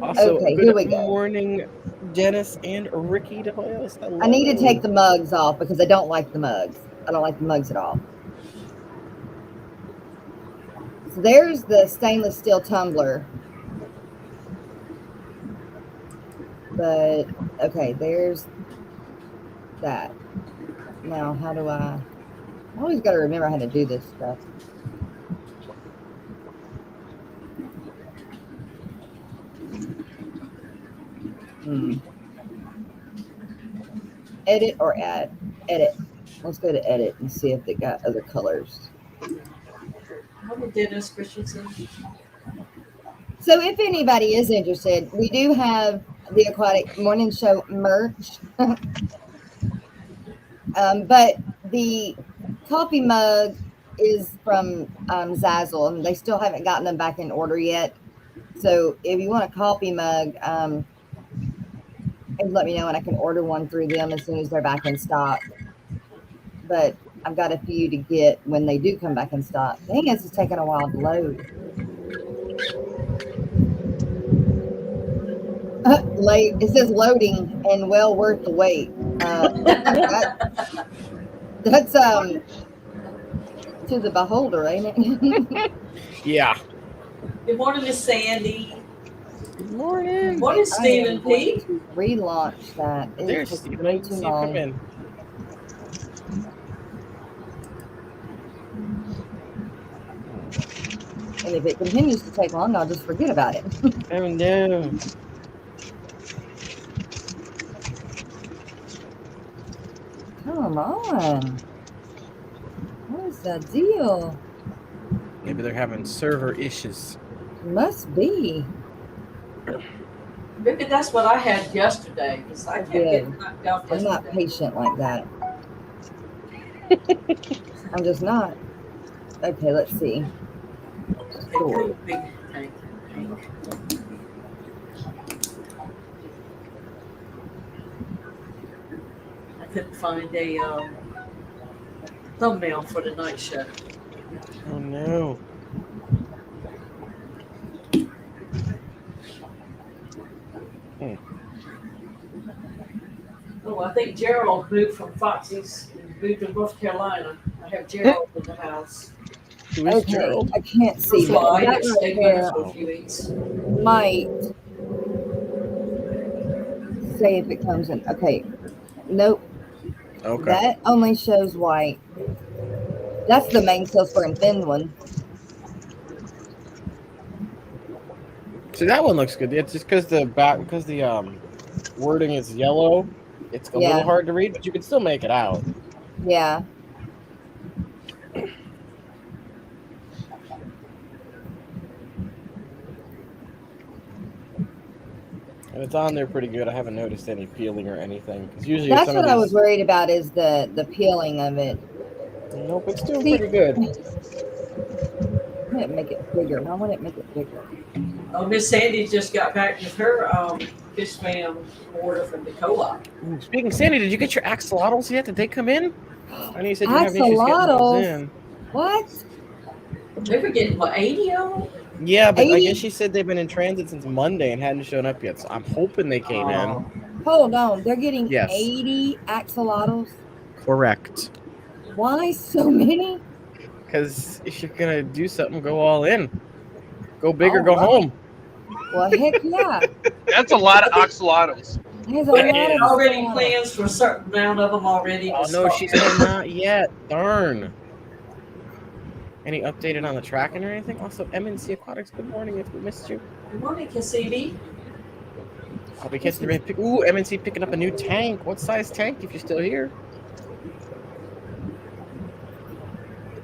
Also, Okay, good here we go. morning, Dennis and Ricky De Hoyos. Hello. I need to take the mugs off because I don't like the mugs. I don't like the mugs at all. So there's the stainless steel tumbler. But, okay, there's that. Now, how do I always got to remember how to do this stuff. Edit or add? Edit. Let's go to edit and see if they got other colors. Hello, Dennis Christensen. So if anybody is interested, we do have the Aquatic Morning Show merch. But the coffee mug is from Zazzle, and they still haven't gotten them back in order yet. So if you want a coffee mug, let me know, and I can order one through them as soon as they're back in stock. But I've got a few to get when they do come back in stock. Dang, this is taking a while to load. It says loading and well worth the wait. That's to the beholder, ain't it? Yeah. Good morning, Miss Sandy. Good morning. What is Stephen P? To relaunch that. There's Stephen. I see you come in. And if it continues to take long, I'll just forget about it. Oh no. Come on. What is the deal? Maybe they're having server issues. Must be. Maybe that's what I had yesterday because I kept getting knocked out yesterday. I'm not patient like that. I'm just not. Okay, let's see. Cool. I couldn't find a thumbnail for the night show. Oh no. Oh, I think Gerald moved from Foxy's and moved to North Carolina. I have Gerald in the house. Who is Gerald? I can't see. Fly, That stayed right with us there for a few weeks. might say if it comes in. Okay. Nope. Okay. That only shows white. That's the main silver and thin one. See, that one looks good. It's just because the wording is yellow. It's a little hard to read, but you can still make it out. Yeah. And it's on there pretty good. I haven't noticed any peeling or anything. Because usually that's what I was worried about is the peeling of it. Nope, it's doing pretty good. I want it to make it bigger. I want it to make it bigger. Oh, Miss Sandy just got back with her fish fam order from the co-op. Speaking of Sandy, did you get your axolotls yet? Did they come in? I know you said you have issues getting those Axolotls? in. What? They were getting, what, 80 of them? Yeah, but 80? I guess she said they've been in transit since Monday and hadn't shown up yet. So I'm hoping they came in. Hold on, they're getting Yes. 80 axolotls. Correct. Why so many? Because if you're gonna do something, go all in. Go big or All go right. home. Well, heck yeah. That's a lot of axolotls. There's a It lot of is. Already axolotls. plans for a certain amount of them already. Oh to no, start. she said not yet. Darn. Any updated on the tracking or anything? Also, MNC Aquatics, good morning if we missed you. Good morning, Cassidy. I'll be catching the ooh, MNC picking up a new tank. What size tank if you're still here?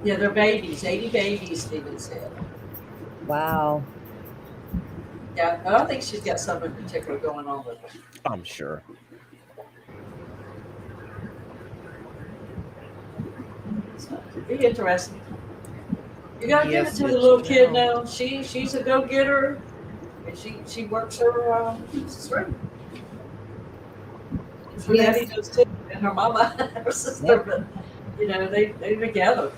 Yeah, they're babies. 80 babies, Steven said. Wow. Yeah, but I think she's got something particular going on with them. I'm sure. So it'd be interesting. You gotta give it Yes, to the it's little kid true. now. She's a go getter, and she works her string. Her Yes. daddy does too, and her mama, and her sister. Yep. But you know they together.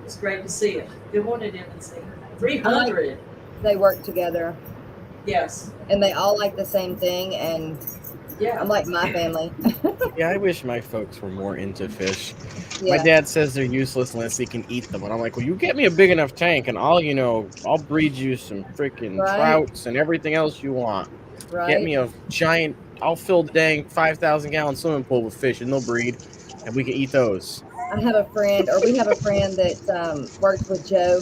It's great to see it. Good morning, MNC. 300. They work together Yes. and they all like the same thing. And Yeah. I'm like my family. Yeah, I wish my folks were more into fish. Yeah. My dad says they're useless unless he can eat them. And I'm like, well, you get me a big enough tank and I'll breed you some freaking Right. trouts and everything else you want. Right. Get me a giant, I'll fill the dang 5,000-gallon swimming pool with fish and they'll breed and we can eat those. I have a friend, or we have a friend that works with Joe,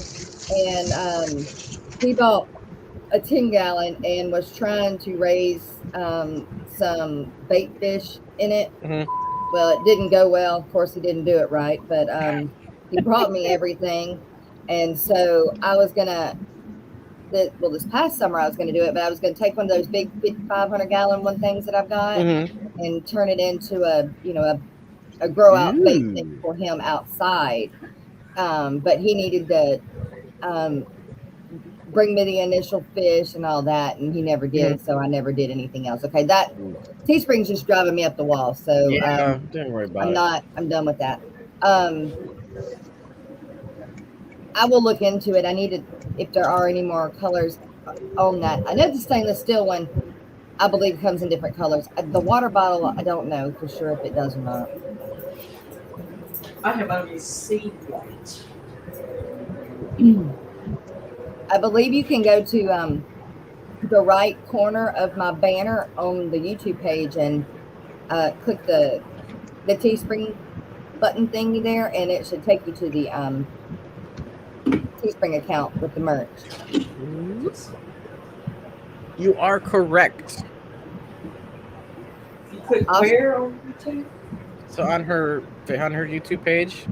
and he bought a 10-gallon and was trying to raise some bait fish in it. Mhm. Well, it didn't go well. Of course, he didn't do it right, but he brought me everything. And so I was going to, this past summer I was going to do it, but I was going to take one of those big 500-gallon one things that I've got and turn it into a grow out bait thing for him outside. But he needed to bring me the initial fish and all that, and he never did. So I never did anything else. Okay, that Teespring's just driving me up the wall. So Yeah, don't worry about it. I'm done with that. I will look into it. I need to, if there are any more colors on that. I know the stainless steel one, I believe, comes in different colors. The water bottle, I don't know for sure if it does or not. I have only seen white. I believe you can go to the right corner of my banner on the YouTube page and click the Teespring button thingy there, and it should take you to the Teespring account with the merch. You are correct. You click Awesome. where on YouTube? So on her YouTube page,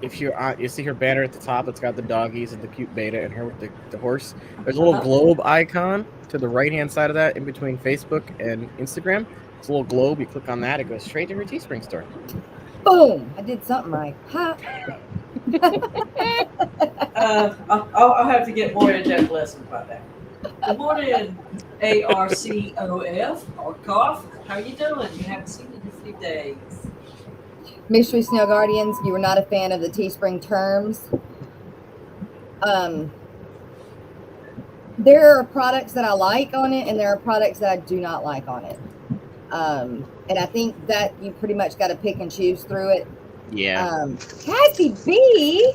if you see her banner at the top, it's got the doggies and the cute beta and her with the horse. There's a little globe icon to the right hand side of that, in between Facebook and Instagram. It's a little globe. You click on that, it goes straight to her Teespring store. Boom! I did something right. Ha! I'll have to get more in-depth lesson about that. Good morning, ARCOF or cough. How you doing? You haven't seen it in a few days. Mystery Snow Guardians, you were not a fan of the Teespring terms. There are products that I like on it, and there are products that I do not like on it. And I think that you pretty much got to pick and choose through it. Yeah. Cassie B,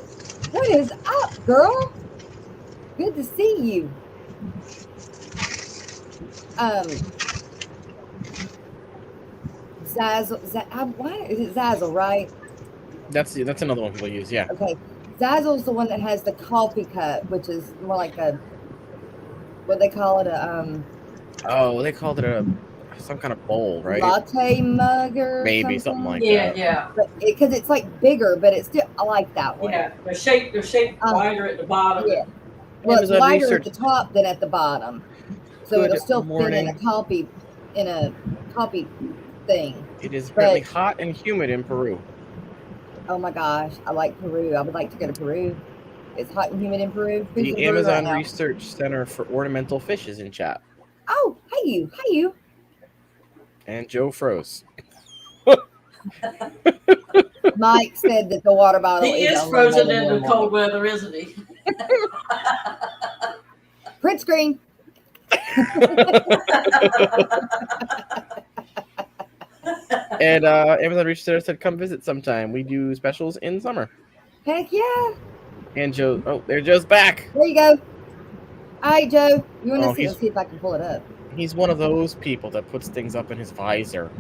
what is up, girl? Good to see you. Zazzle, what is it? Zazzle, right? That's another one people use. Yeah. Okay. Zazzle's the one that has the coffee cup, which is more like what they call it, Oh, they called it some kind of bowl, right? latte mug or Maybe something like Yeah, that. yeah. Because it's like bigger, but it's still, I like that one. Yeah, they're shaped wider at the bottom. Yeah. Well, it's Amazon wider research. at the top than at the bottom, so Good it'll still fit in morning. a coffee thing. It is apparently hot and humid in Peru. Oh my gosh, I like Peru. I would like to go to Peru. It's hot and humid in Peru. Who's in The Peru Amazon right now? Research Center for Ornamental Fish is in chat. Oh, hey you. And Joe froze. Mike said that the water bottle He is a frozen little in the more cold weather, isn't he? Print screen. And Amazon reached out and said, come visit sometime. We do specials in summer. Heck yeah. And Joe, oh, there Joe's back. There you go. All right, Joe. You want to see? he's- Let's see if I can pull it up. He's one of those people that puts things up in his visor.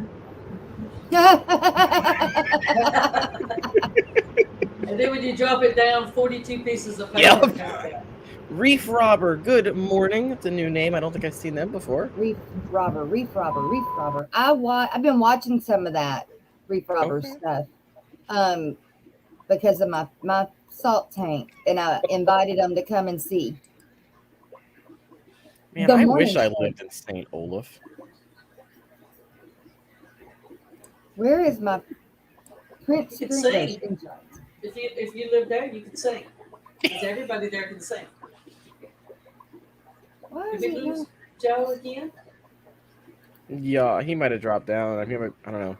And then when you drop it down, 42 pieces of paper. Yep. Reef Robber, good morning. It's a new name. I don't think I've seen them before. Reef Robber. I've been watching some of that Reef Robber stuff. Because of my salt tank, and I invited them to come and see. Man, The I morning wish I show. lived in St. Olaf. Where is my print You can screen? sing. If you live there, you can sing. Because everybody there can sing. Why is Did we it lose not? Joe again? Yeah, he might have dropped down. I don't know.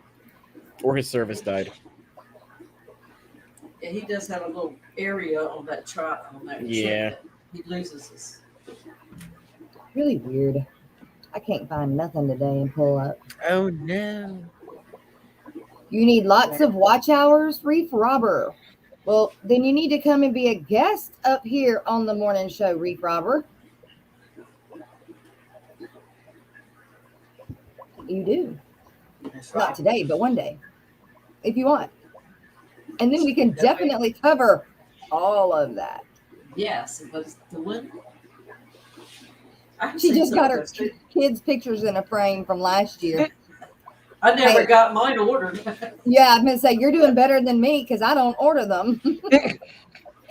Or his service died. Yeah, he does have a little area on that truck on that. Yeah. He loses us. Really weird. I can't find nothing today and pull up. Oh, no. You need lots of watch hours, Reef Robber. Well, then you need to come and be a guest up here on the morning show, Reef Robber. You do. That's Not right. today, but one day, if you want. And then we can Definitely. definitely cover all of that. Yes, but the one. She just got her kids' pictures in a frame from last year. I never Hey. got mine ordered. Yeah, I'm going to say, you're doing better than me because I don't order them.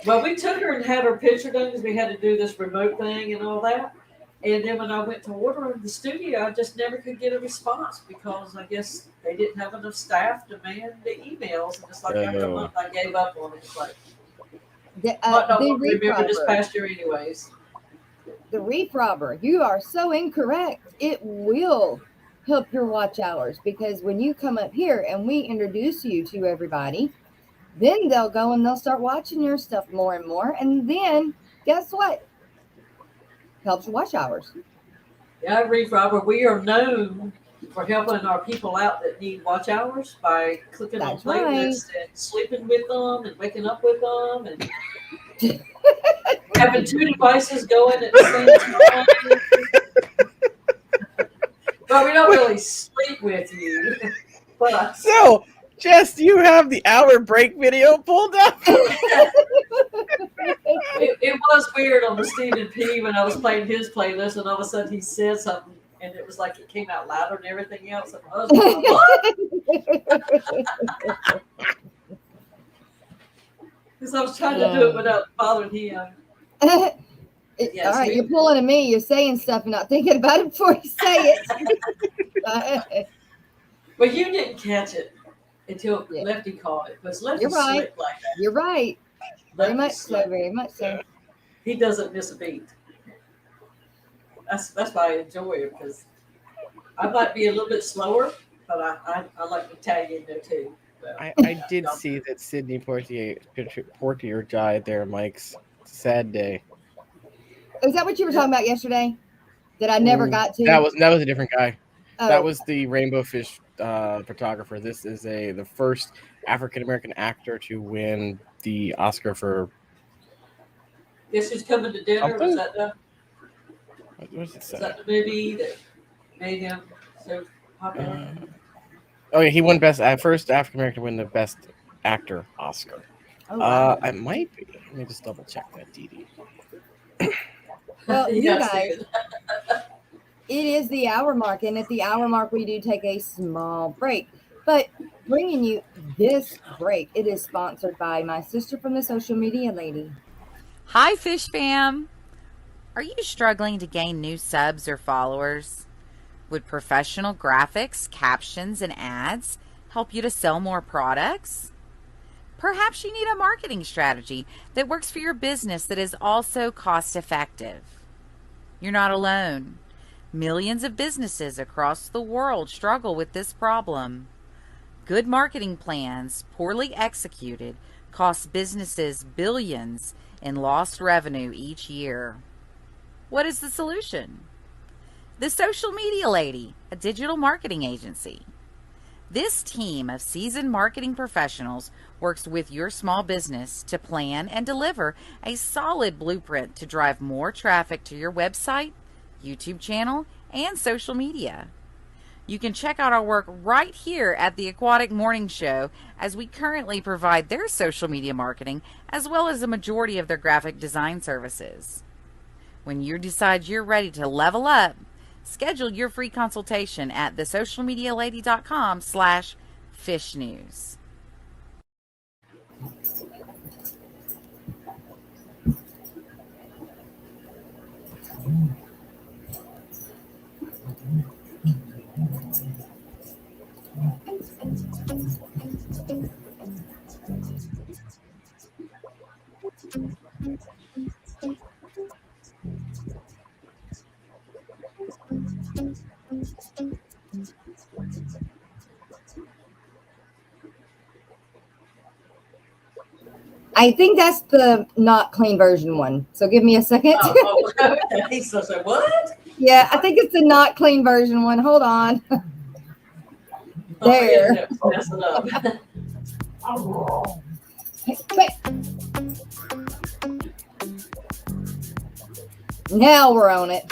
Well, we took her and had her picture done because we had to do this remote thing and all that. And then when I went to order in the studio, I just never could get a response because I guess they didn't have enough staff to man the emails. And it's like after a Oh. month, I gave up on it. It's like, The, but no, the I Reef remember this Robber. past year anyways. The Reef Robber, you are so incorrect. It will help your watch hours because when you come up here and we introduce you to everybody, then they'll go and they'll start watching your stuff more and more. And then guess what? Helps your watch hours. Yeah, Reef Robber, we are known for helping our people out that need watch hours by clicking That's on playlists and sleeping with them and waking up with them and having two devices going at the same time. But we don't really sleep with you. But So, Jess, you have the hour break video pulled up? it was weird on the Stephen P when I was playing his playlist and all of a sudden he said something and it was like it came out louder than everything else. And I was like, what? Because I was trying to do it without bothering him. Yes, All right, we- you're pulling at me. You're saying stuff and not thinking about it before you say it. Well, you didn't catch it until Yeah. Lefty caught it. Because Lefty You're right. slick like that. You're right. Very Lefty much so. slick. Very much so. He doesn't miss a beat. That's why I enjoy it because I might be a little bit slower, but I like to tag in there too. So, I did see that Sydney Portier died there, Mike's. Sad day. Is that what you were talking about yesterday? That I never got to? That was a different guy. Oh, That was the Rainbow Fish photographer. This is the first African American actor to win the Oscar for. Guess who's coming to dinner? Was that the What does it was say? that the movie that made him so popular? Oh yeah, he won first African American to win the Best Actor Oscar. Oh, wow. It might be. Let me just double check that, DD. Well, you gotta guys, see it. it is the hour mark, and at the hour mark, we do take a small break. But bringing you this break, it is sponsored by my sister from the social media lady. Hi, Fish Fam! Are you struggling to gain new subs or followers? Would professional graphics, captions, and ads help you to sell more products? Perhaps you need a marketing strategy that works for your business that is also cost effective. You're not alone. Millions of businesses across the world struggle with this problem. Good marketing plans, poorly executed, cost businesses billions in lost revenue each year. What is the solution? The Social Media Lady, a digital marketing agency. This team of seasoned marketing professionals works with your small business to plan and deliver a solid blueprint to drive more traffic to your website, YouTube channel, and social media. You can check out our work right here at the Aquatic Morning Show, as we currently provide their social media marketing as well as the majority of their graphic design services. When you decide you're ready to level up, schedule your free consultation at thesocialmedialady.com/fishnews. I think that's the not clean version one. So give me a second. Okay. So what? Yeah, I think it's the not clean version one. Hold on. There. Mess it up. Quick. Now we're on it.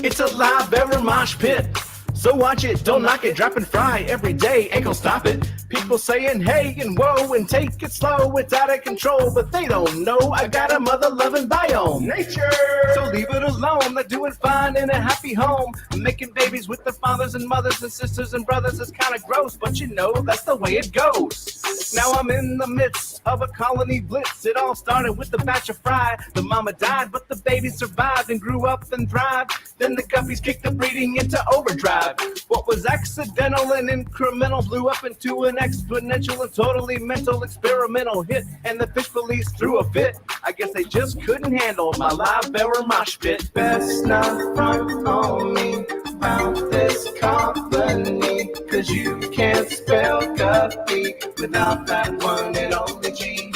It's a live ever mosh pit. So watch it, don't knock it, drop and fry every day, ain't gonna stop it. People saying hey and whoa and take it slow, it's out of control, but they don't know I got a mother-loving biome. Nature! So leave it alone, they're doing fine in a happy home. Making babies with their fathers and mothers and sisters and brothers is kind of gross, but you know that's the way it goes. Now I'm in the midst of a colony blitz. It all started with the batch of fry. The mama died, but the baby survived and grew up and thrived. Then the guppies kicked the breeding into overdrive. What was accidental and incremental blew up into an exponential and totally mental experimental hit. And the fish police threw a fit. I guess they just couldn't handle my live bearer mosh pit. Best not front on me about this company, 'cause you can't spell guppy without that one and only G.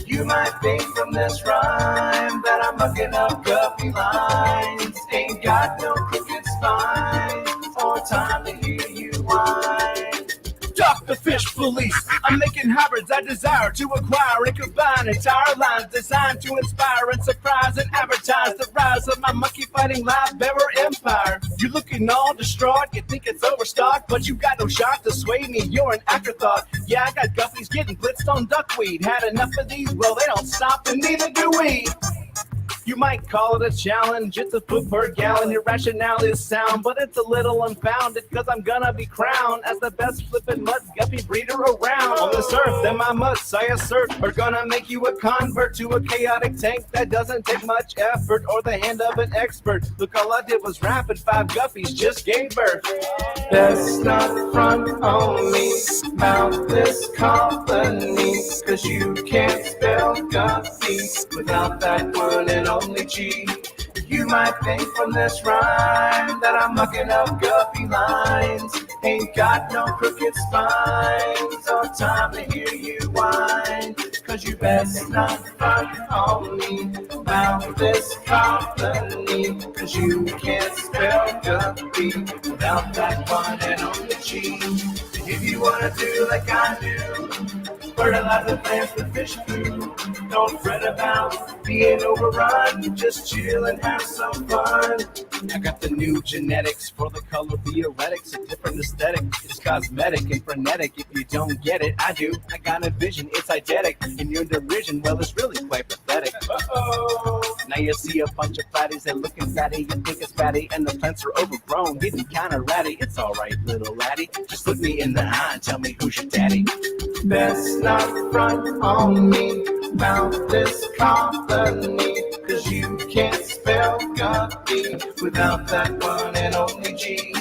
You might think from this rhyme that I'm mucking up guppy lines. Ain't got no crooked spine or time to hear you whine. Duck the fish police. I'm making hybrids I desire to acquire and combine entire lines designed to inspire and surprise and advertise the rise of my monkey fighting live bearer empire. You're looking all distraught, you think it's overstocked, but you got no shot to sway me, you're an afterthought. Yeah, I got guppies getting blitzed on duckweed. Had enough of these, well they don't stop and neither do we. You might call it a challenge, it's a foot per gallon. Your rationale is sound, but it's a little unfounded, 'cause I'm gonna be crowned as the best flippin' mud guppy breeder around. On this earth, then my mutts, I assert, are gonna make you a convert to a chaotic tank that doesn't take much effort or the hand of an expert. Look, all I did was rap and 5 guppies just gave birth. Best not front on me about this company, 'cause you can't spell guppy without that one and only G. You might think from this rhyme that I'm mucking up guppy lines. Ain't got no crooked spines or time to hear you whine. 'Cause you best not front on me about this company, 'cause you can't spell guppy without that one and only G. If you wanna do like I do, fertilize the plants with fish food. Don't fret about being overrun. Just chill and have some fun. I got the new genetics for the color theoretics. A different aesthetic. It's cosmetic and frenetic. If you don't get it, I do. I got a vision. It's eidetic. And your derision, well, it's really quite pathetic. Uh-oh. Now you see a bunch of fatties. They're looking fatty. You think it's fatty. And the plants are overgrown. Getting kind of ratty. It's all right, little laddie. Just look me in the eye and tell me who's your daddy. Best not front on me about this company, 'cause you can't spell guppy without that one and only G.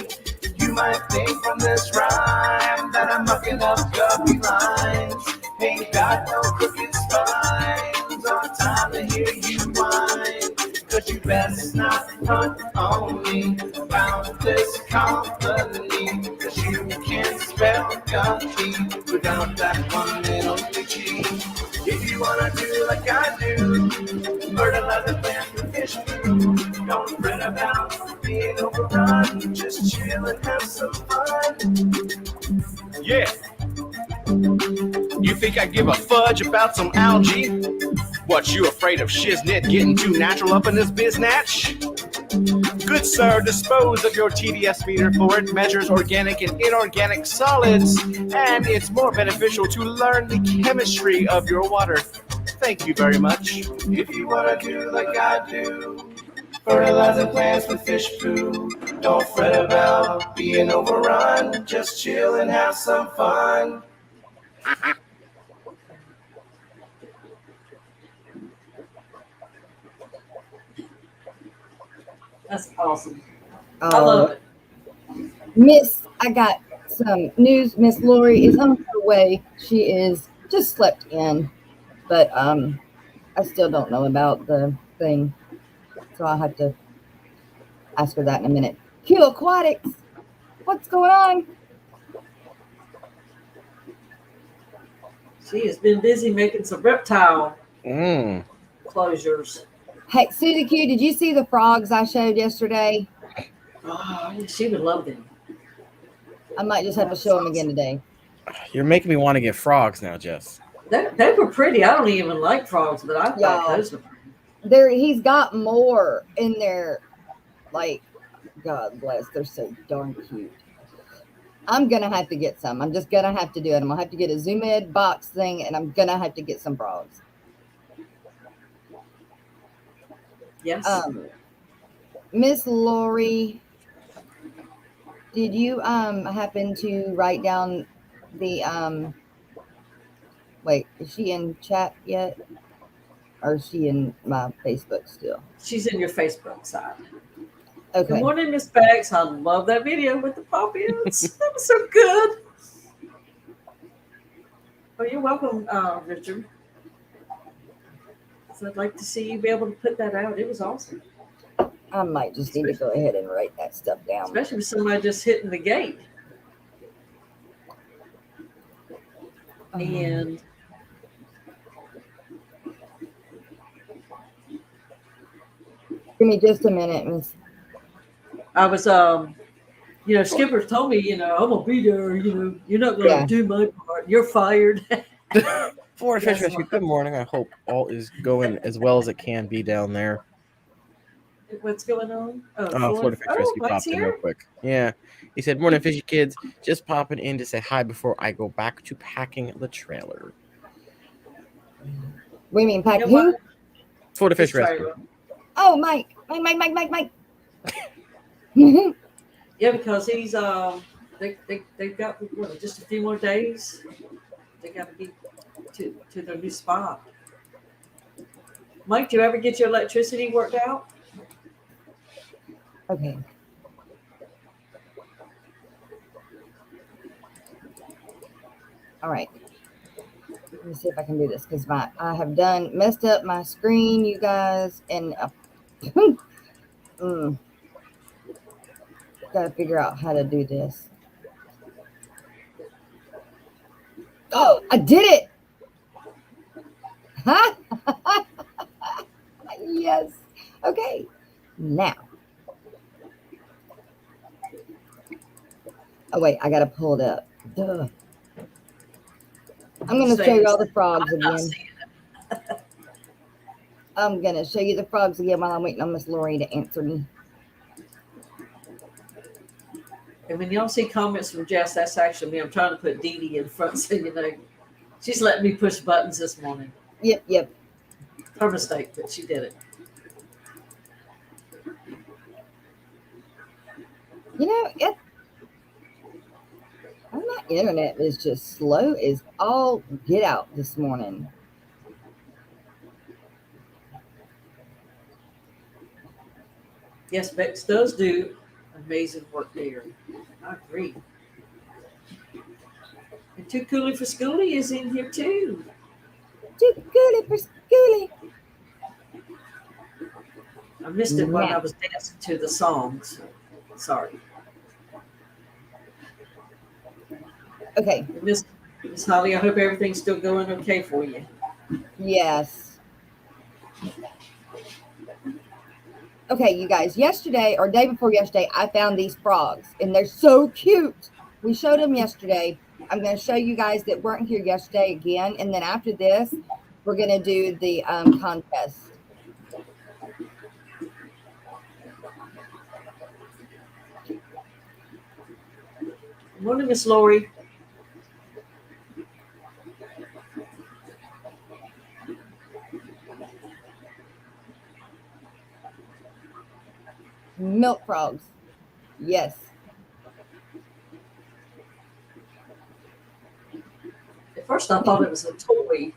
You might think from this rhyme that I'm mucking up guppy lines. Ain't got no crooked spines or time to hear you whine. 'Cause you best not front on me about this company, 'cause you can't spell guppy without that one and only G. If you wanna do like I do, fertilize the plant with fish food. Don't fret about being overrun. Just chill and have some fun. Yeah. You think I give a fudge about some algae? What, you afraid of shiznit getting too natural up in this biznatch? Good sir, dispose of your TDS meter, for it measures organic and inorganic solids, and it's more beneficial to learn the chemistry of your water. Thank you very much. If you wanna do like I do, fertilizing plants with fish food. Don't fret about being overrun. Just chill and have some fun. That's awesome. I love it. I got some news. Miss Lori is on her way. She is just slept in, but I still don't know about the thing, so I'll have to ask her that in a minute. Q Aquatics, what's going on? She has been busy making some reptile closures. Hey, Susie Q, did you see the frogs I showed yesterday? Oh, she would love them. I might just have to show them again today. You're making me want to get frogs now, Jess. They were pretty. I don't even like frogs, but I thought those were pretty. He's got more in there. Like, God bless, they're so darn cute. I'm gonna have to get some. I'm just gonna have to do it. I'm gonna have to get a Zoom Ed box thing, and I'm gonna have to get some frogs. Yes. Miss Lori, did you happen to write down the wait, is she in chat yet? Or is she in my Facebook still? She's in your Facebook side. Okay. Good morning, Miss Bags. I love that video with the pop-ins. That was so good. Oh, you're welcome, Richard. So I'd like to see you be able to put that out. It was awesome. I might just need to go ahead and write that stuff down. Especially with somebody just hitting the gate. And give me just a minute, Miss. I was, Skipper told me, I'm gonna be there. You're not gonna do my part. You're fired. Florida Fish Rescue, good morning. I hope all is going as well as it can be down there. What's going on? Florida Fish Rescue popped in real quick. Yeah. He said, morning, fishy kids. Just popping in to say hi before I go back to packing the trailer. We mean pack who? Florida Fish Rescue. Oh, Mike. Mike. Yeah, because he's they've got just a few more days. They got to be to their new spot. Mike, do you ever get your electricity worked out? Okay. All right. Let me see if I can do this because I have messed up my screen, you guys, and got to figure out how to do this. Oh, I did it! Huh? Yes. Okay. Now. Oh, wait. I got to pull it up. Duh. I'm going to show you all the frogs again. I'm going to show you the frogs again while I'm waiting on Miss Lori to answer me. And when y'all see comments from Jess, that's actually me. I'm trying to put Dee Dee in front so she's letting me push buttons this morning. Yep. Her mistake, but she did it. My internet is just slow as all get out this morning. Yes, Bex does do amazing work there. I agree. And Too Coolie for Schoolie is in here too. Too Coolie for Schoolie. I missed it when I was dancing to the songs. Sorry. Okay. Miss Holly, I hope everything's still going okay for you. Yes. Okay, you guys, yesterday or day before yesterday, I found these frogs and they're so cute. We showed them yesterday. I'm going to show you guys that weren't here yesterday again. And then after this, we're going to do the contest. Morning, Miss Lori. Milk frogs. Yes. At first, I thought it was a toy.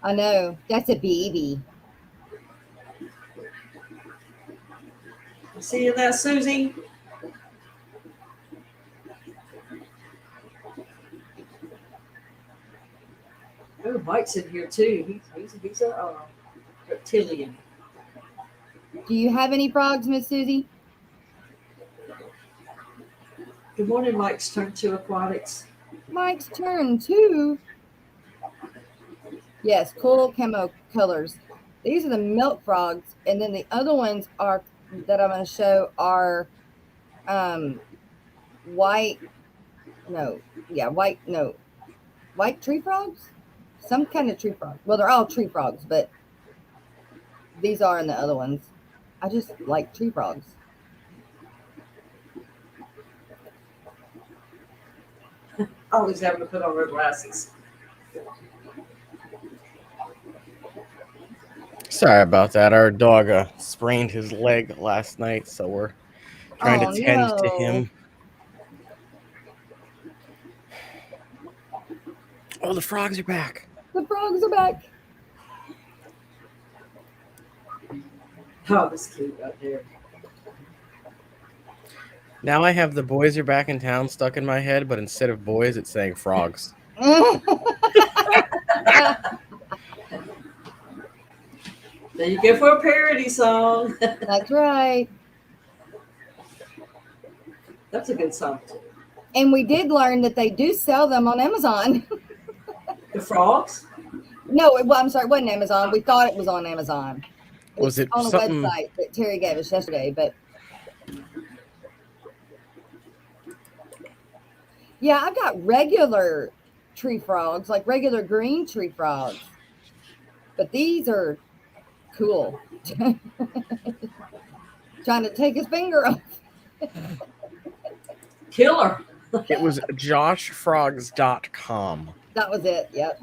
I know. That's a baby. See that, Susie? Oh, Mike's in here too. He's a reptilian. Do you have any frogs, Miss Susie? Good morning, Mike's turn to aquatics. Mike's turn too. Yes, cool camo colors. These are the milk frogs, and then the other ones are that I'm going to show are white. No, yeah, white. No, white tree frogs. Some kind of tree frog. Well, they're all tree frogs, but these are in the other ones. I just like tree frogs. Always having to put on her glasses. Sorry about that. Our dog sprained his leg last night, so we're trying to tend to him. Oh, the frogs are back. The frogs are back. Oh, that's cute right there. Now I have the boys are back in town stuck in my head, but instead of boys, it's saying frogs. There you go for a parody song. That's right. That's a good song too. And we did learn that they do sell them on Amazon. The frogs? No, well, I'm sorry, it wasn't Amazon. We thought it was on Amazon. Was it on a something... website that Terry gave us yesterday? But yeah, I've got regular tree frogs, like regular green tree frogs. But these are cool. Trying to take his finger off. Killer. It was joshfrogs.com. That was it. Yep.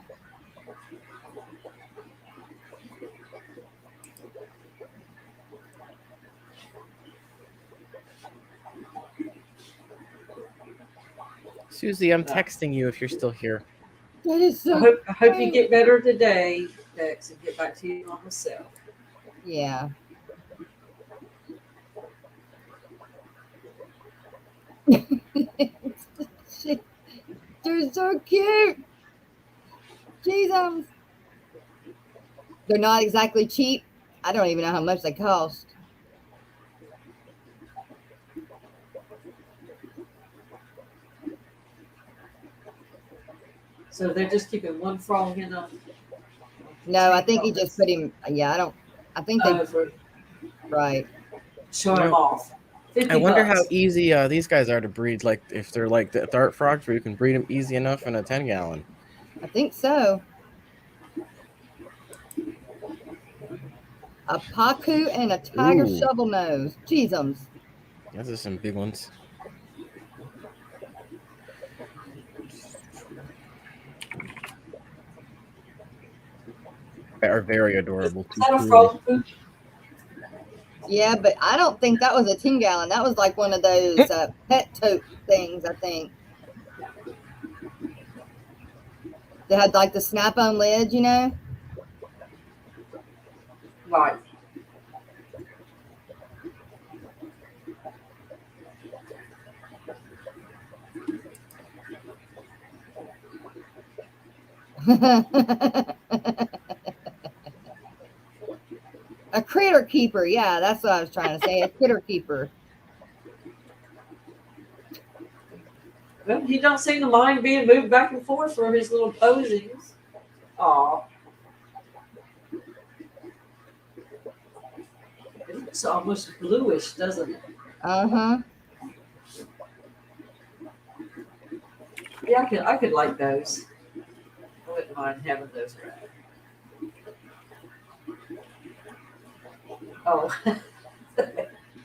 Susie, I'm texting you if you're still here. That is so I hope you get better today, Dex, and get back to your normal self. Yeah. They're so cute. Jesus. They're not exactly cheap. I don't even know how much they cost. So they're just keeping one frog in a... No, I think he just put him. Yeah, I think they. Right. Showing them off. I wonder how easy these guys are to breed. Like if they're like the dart frogs, where you can breed them easy enough in a 10-gallon. I think so. A pacu and a tiger shovel nose. Jeezums. Those are some big ones. They are very adorable. Is that a frog poop? Yeah, but I don't think that was a 10-gallon. That was like one of those pet tote things, I think. They had like the snap-on lid, you know? Right. A critter keeper. Yeah, that's what I was trying to say. A critter keeper. Well, he don't seem to mind being moved back and forth for his little posings. Aw. looks almost bluish, doesn't it? Uh-huh. Yeah, I could like those. I wouldn't mind having those around. Oh,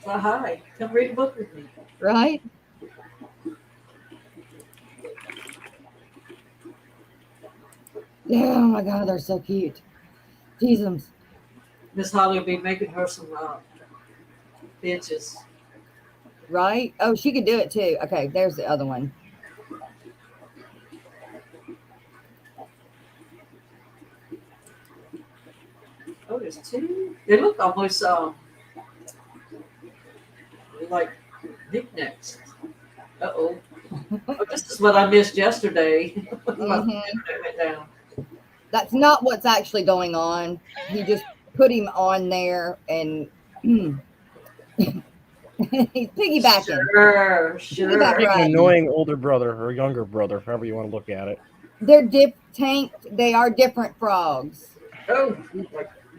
well, hi. Come read a book with me. Right? Yeah, oh my God, they're so cute. Jesus. Miss Holly will be making her some benches. Right? Oh, she could do it too. Okay, there's the other one. Oh, there's two. They look almost like knickknacks. Uh-oh. Oh, this is what I missed yesterday. My internet went down. That's not what's actually going on. He just put him on there and he's piggybacking. Sure. Piggyback An riding. annoying older brother or younger brother, however you want to look at it. They're they are different frogs. Oh,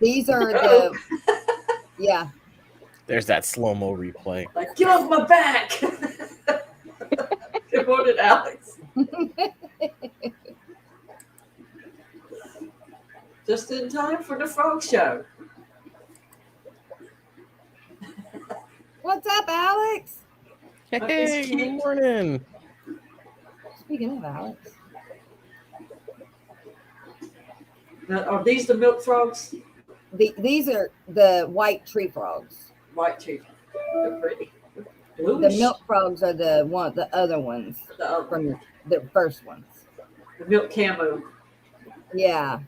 These are the yeah. There's that slow-mo replay. like, get off my back. Good morning, Alex. Just in time for the frog show. What's up, Alex? Hey, good morning. Speaking of Alex. Now, are these the milk frogs? These are the white tree frogs. White teeth. They're pretty. The Bluish. milk frogs are the other ones from the first ones. The milk camo. Yeah.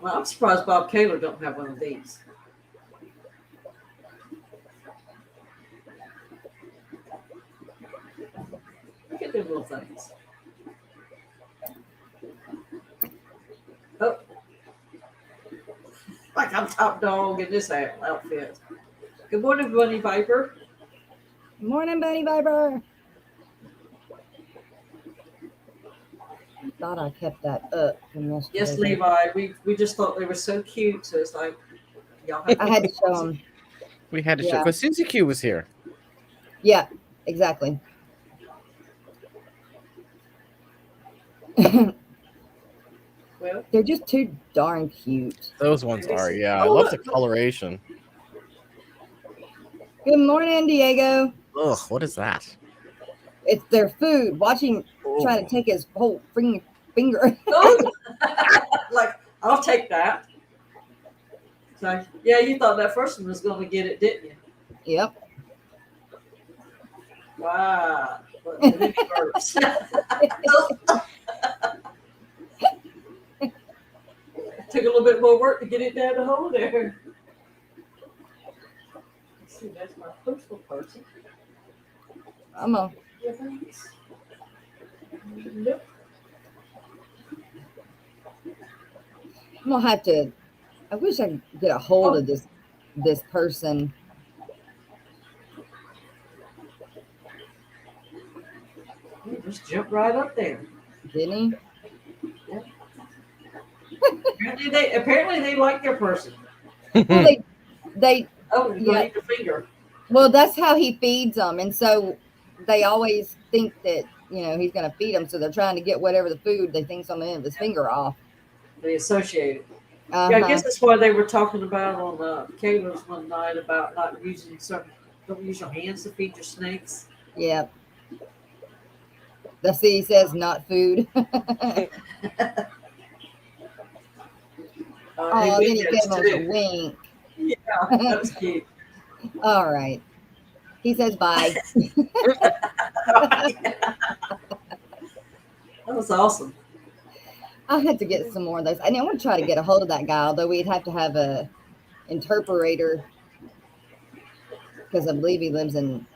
Well, I'm surprised Bob Kaler don't have one of these. Look at them little things. Oh. Like I'm top dog in this outfit. Good morning, Bunny Viper. Morning, Bunny Viper. Thought I kept that up from yesterday. Yes, Levi. We just thought they were so cute, so it's like y'all have I had to show them. We had to show Yeah. because Susie Q was here. Yeah, exactly. Well, They're just too darn cute. Those ones are, yeah. I Oh, love the look. coloration. Good morning, Diego. Ugh, what is that? It's their food. Watch him try Oh. to take his whole finger. oh. Like I'll take that. So yeah, you thought that first one was going to get it, didn't you? Yep. Wow. But then it burps. Took a little bit more work to get it down the hole there. Let's see, that's my postal person. I'm a Yeah, thanks. Nope. I'm gonna have to. I wish I could get a hold of this person. You just jump right up there. Didn't Apparently they like their person. he? Well, they Oh, you Yeah. need the finger. well, that's how he feeds them, and so they always think that he's gonna feed them, so they're trying to get whatever the food they think's on the end of his finger off. They associate it. Uh-huh. Yeah, I guess that's why they were talking about on Kayla's one night about not using don't use your hands to feed your snakes. Yeah. That's he says not food. Oh, then he gave him a wink. Yeah, that was cute. All right. He says bye. That was awesome. I had to get some more of those. I want to try to get a hold of that guy, although we'd have to have a interpreter because I believe he lives in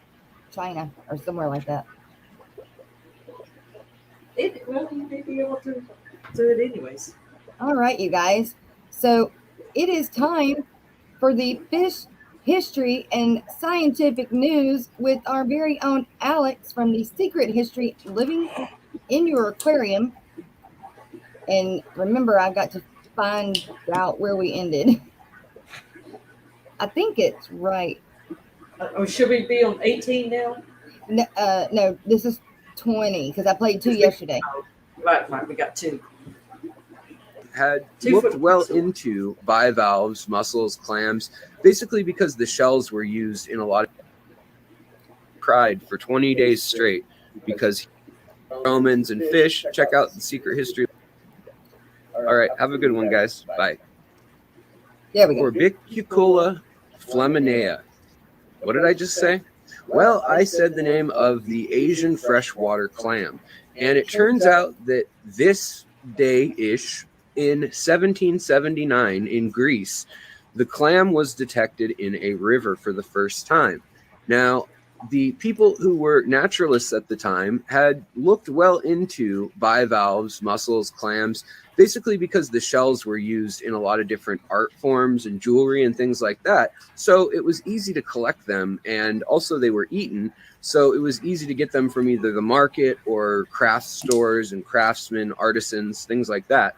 China or somewhere like that. Well, you may be able to do it anyways. All right, you guys. So it is time for the fish history and scientific news with our very own Alex from the Secret History Living in Your Aquarium. And remember, I got to find out where we ended. I think it's right. Or should we be on 18 now? No, this is 20 because I played 2 yesterday. Right, we got 2. Had looked well into bivalves, mussels, clams, basically because the shells were used in a lot of cried for 20 days straight because Romans and fish. Check out the secret history. All right, have a good one, guys. Bye. There we go. Corbicula flaminea. What did I just say? Well, I said the name of the Asian freshwater clam, and it turns out that this day-ish in 1779 in Greece, the clam was detected in a river for the first time. Now, the people who were naturalists at the time had looked well into bivalves, mussels, clams, basically because the shells were used in a lot of different art forms and jewelry and things like that. So it was easy to collect them, and also they were eaten. So it was easy to get them from either the market or craft stores and craftsmen, artisans, things like that.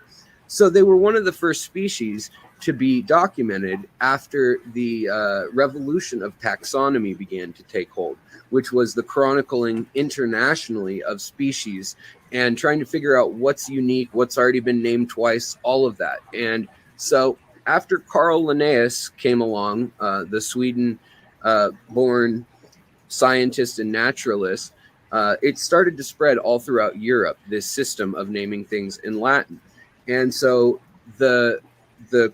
So they were one of the first species to be documented after the revolution of taxonomy began to take hold, which was the chronicling internationally of species and trying to figure out what's unique, what's already been named twice, all of that. And so after Carl Linnaeus came along, the Sweden born scientist and naturalist, it started to spread all throughout Europe, this system of naming things in Latin. And so the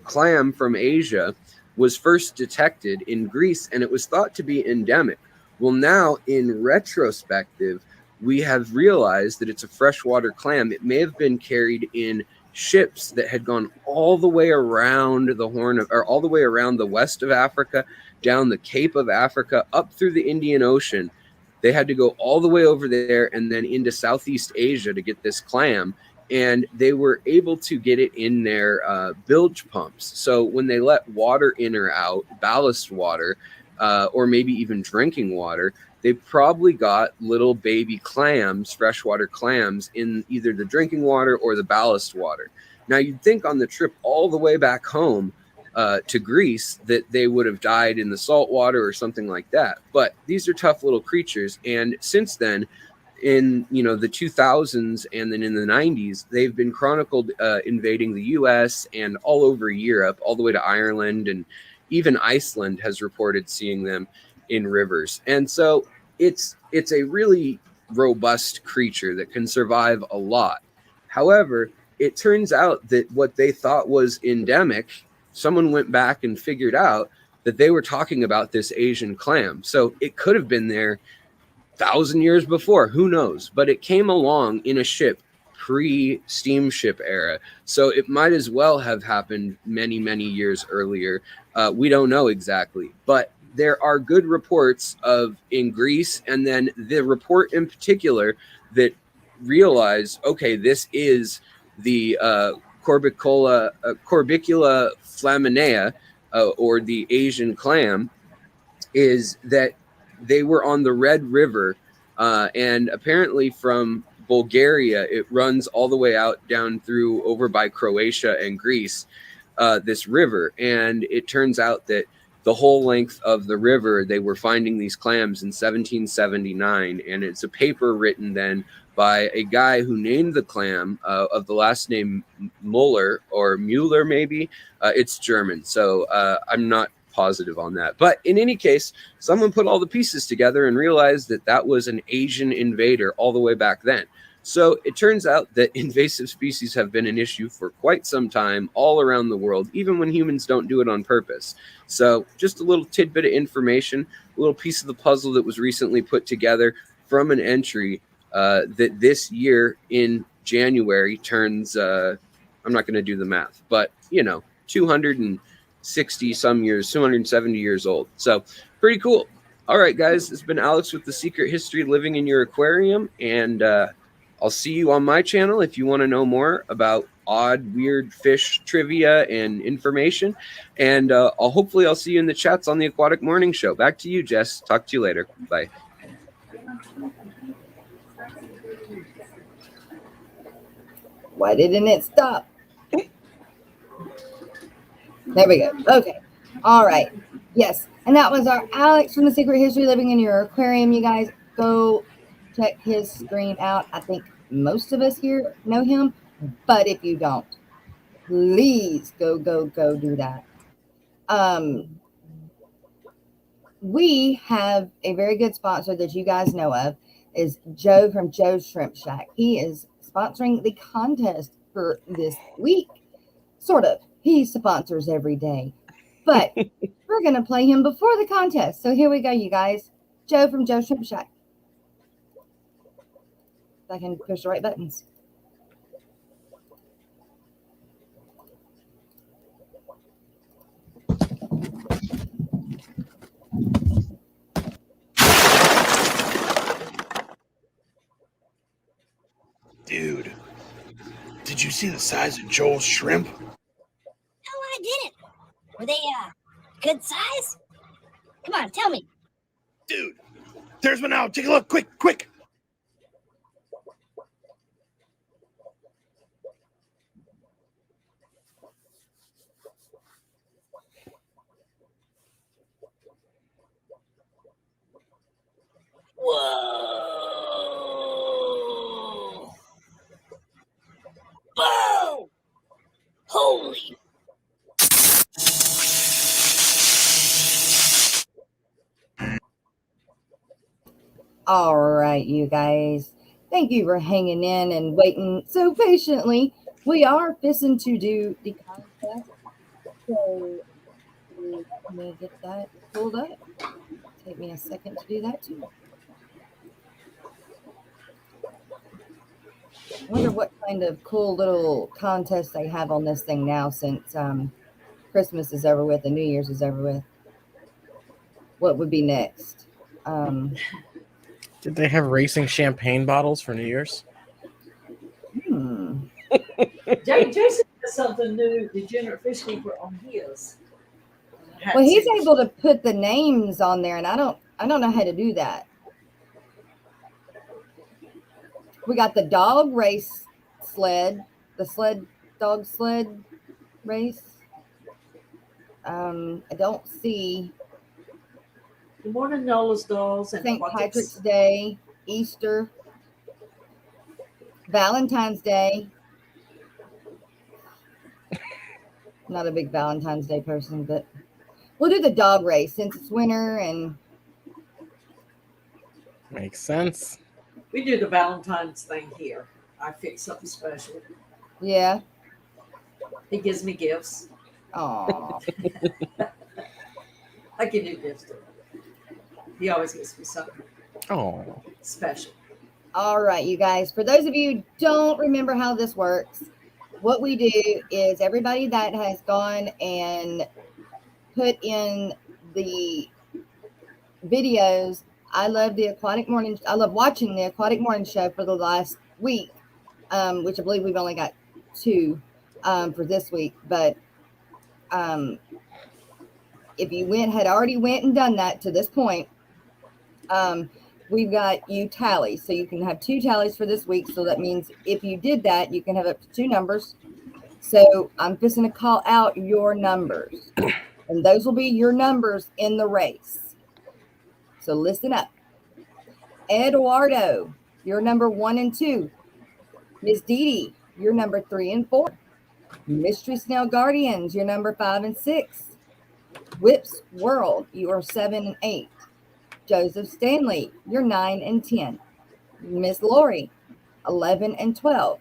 clam from Asia was first detected in Greece, and it was thought to be endemic. Well, now in retrospective, we have realized that it's a freshwater clam. It may have been carried in ships that had gone all the way around the Horn of, or all the way around the west of Africa, down the Cape of Africa, up through the Indian Ocean. They had to go all the way over there and then into Southeast Asia to get this clam. And they were able to get it in their bilge pumps. So when they let water in or out, ballast water, or maybe even drinking water, they probably got little baby clams, freshwater clams, in either the drinking water or the ballast water. Now, you'd think on the trip all the way back home to Greece that they would have died in the salt water or something like that. But these are tough little creatures. And since then, in the 2000s and then in the 90s, they've been chronicled invading the US and all over Europe, all the way to Ireland, and even Iceland has reported seeing them in rivers. And so it's a really robust creature that can survive a lot. However, it turns out that what they thought was endemic, someone went back and figured out that they were talking about this Asian clam. So it could have been there 1,000 years before, who knows? But it came along in a ship pre-steamship era, so it might as well have happened many, many years earlier. We don't know exactly, but there are good reports of in Greece, and then the report in particular that realized, okay, this is the Corbicula flaminea, or the Asian clam, is that they were on the Red River, and apparently from Bulgaria, it runs all the way out down through over by Croatia and Greece, this river. And it turns out that the whole length of the river, they were finding these clams in 1779. And it's a paper written then by a guy who named the clam of the last name Muller, or Mueller maybe. It's German, so I'm not positive on that. But in any case, someone put all the pieces together and realized that that was an Asian invader all the way back then. So it turns out that invasive species have been an issue for quite some time all around the world, even when humans don't do it on purpose. So just a little tidbit of information, a little piece of the puzzle that was recently put together from an entry that this year in January turns, I'm not going to do the math, but 260 some years, 270 years old. So pretty cool. All right, guys, it's been Alex with The Secret History Living in Your Aquarium, and I'll see you on my channel if you want to know more about odd, weird fish trivia and information. And hopefully I'll see you in the chats on the Aquatic Morning Show. Back to you, Jess. Talk to you later. Bye. Why didn't it stop? There we go. Okay. All right. Yes, and that was our Alex from the Secret History Living in Your Aquarium. You guys go check his screen out. I think most of us here know him, but if you don't, please go do that. We have a very good sponsor that you guys know of, is Joe from Joe's Shrimp Shack. He is sponsoring the contest for this week. Sort of. He sponsors every day. But we're going to play him before the contest. So here we go, you guys. Joe from Joe's Shrimp Shack. If I can push the right buttons. Dude, did you see the size of Joel's shrimp? No, I didn't. Were they good size? Come on, tell me. Dude, there's one out. Take a look, quick. Whoa! Boom! Holy! All right, you guys. Thank you for hanging in and waiting so patiently. We are fixing to do the contest. So let me get that pulled up. Take me a second to do that too. I wonder what kind of cool little contest they have on this thing now since Christmas is over with and New Year's is over with. What would be next? Did they have racing champagne bottles for New Year's? Jason has something new, Degenerate Fish Keeper, on his. Well, he's able to put the names on there, and I don't know how to do that. We got the dog race sled, the dog sled race. I don't see Good morning, Nola's Dolls and St. Aquatics. Patrick's Day, Easter, Valentine's Day. Not a big Valentine's Day person, but we'll do the dog race since it's winter and Makes sense. We do the Valentine's thing here. I fix something special. yeah. He gives me gifts. Aw. I can do gifts to him. He always gives me something Oh, special. All right, you guys. For those of you who don't remember how this works, what we do is everybody that has gone and put in the videos. I love watching the Aquatic Morning Show for the last week, which I believe we've only got 2 for this week. But if you had already went and done that to this point, we've got you tally. So you can have 2 tallies for this week. So that means if you did that, you can have up to 2 numbers. So I'm just going to call out your numbers. And those will be your numbers in the race. So listen up. Eduardo, you're number 1 and 2. Miss Dee Dee, you're number 3 and 4. Mystery Snail Guardians, you're number 5 and 6. Whips World, you are 7 and 8. Joseph Stanley, you're 9 and 10. Miss Lori, 11 and 12.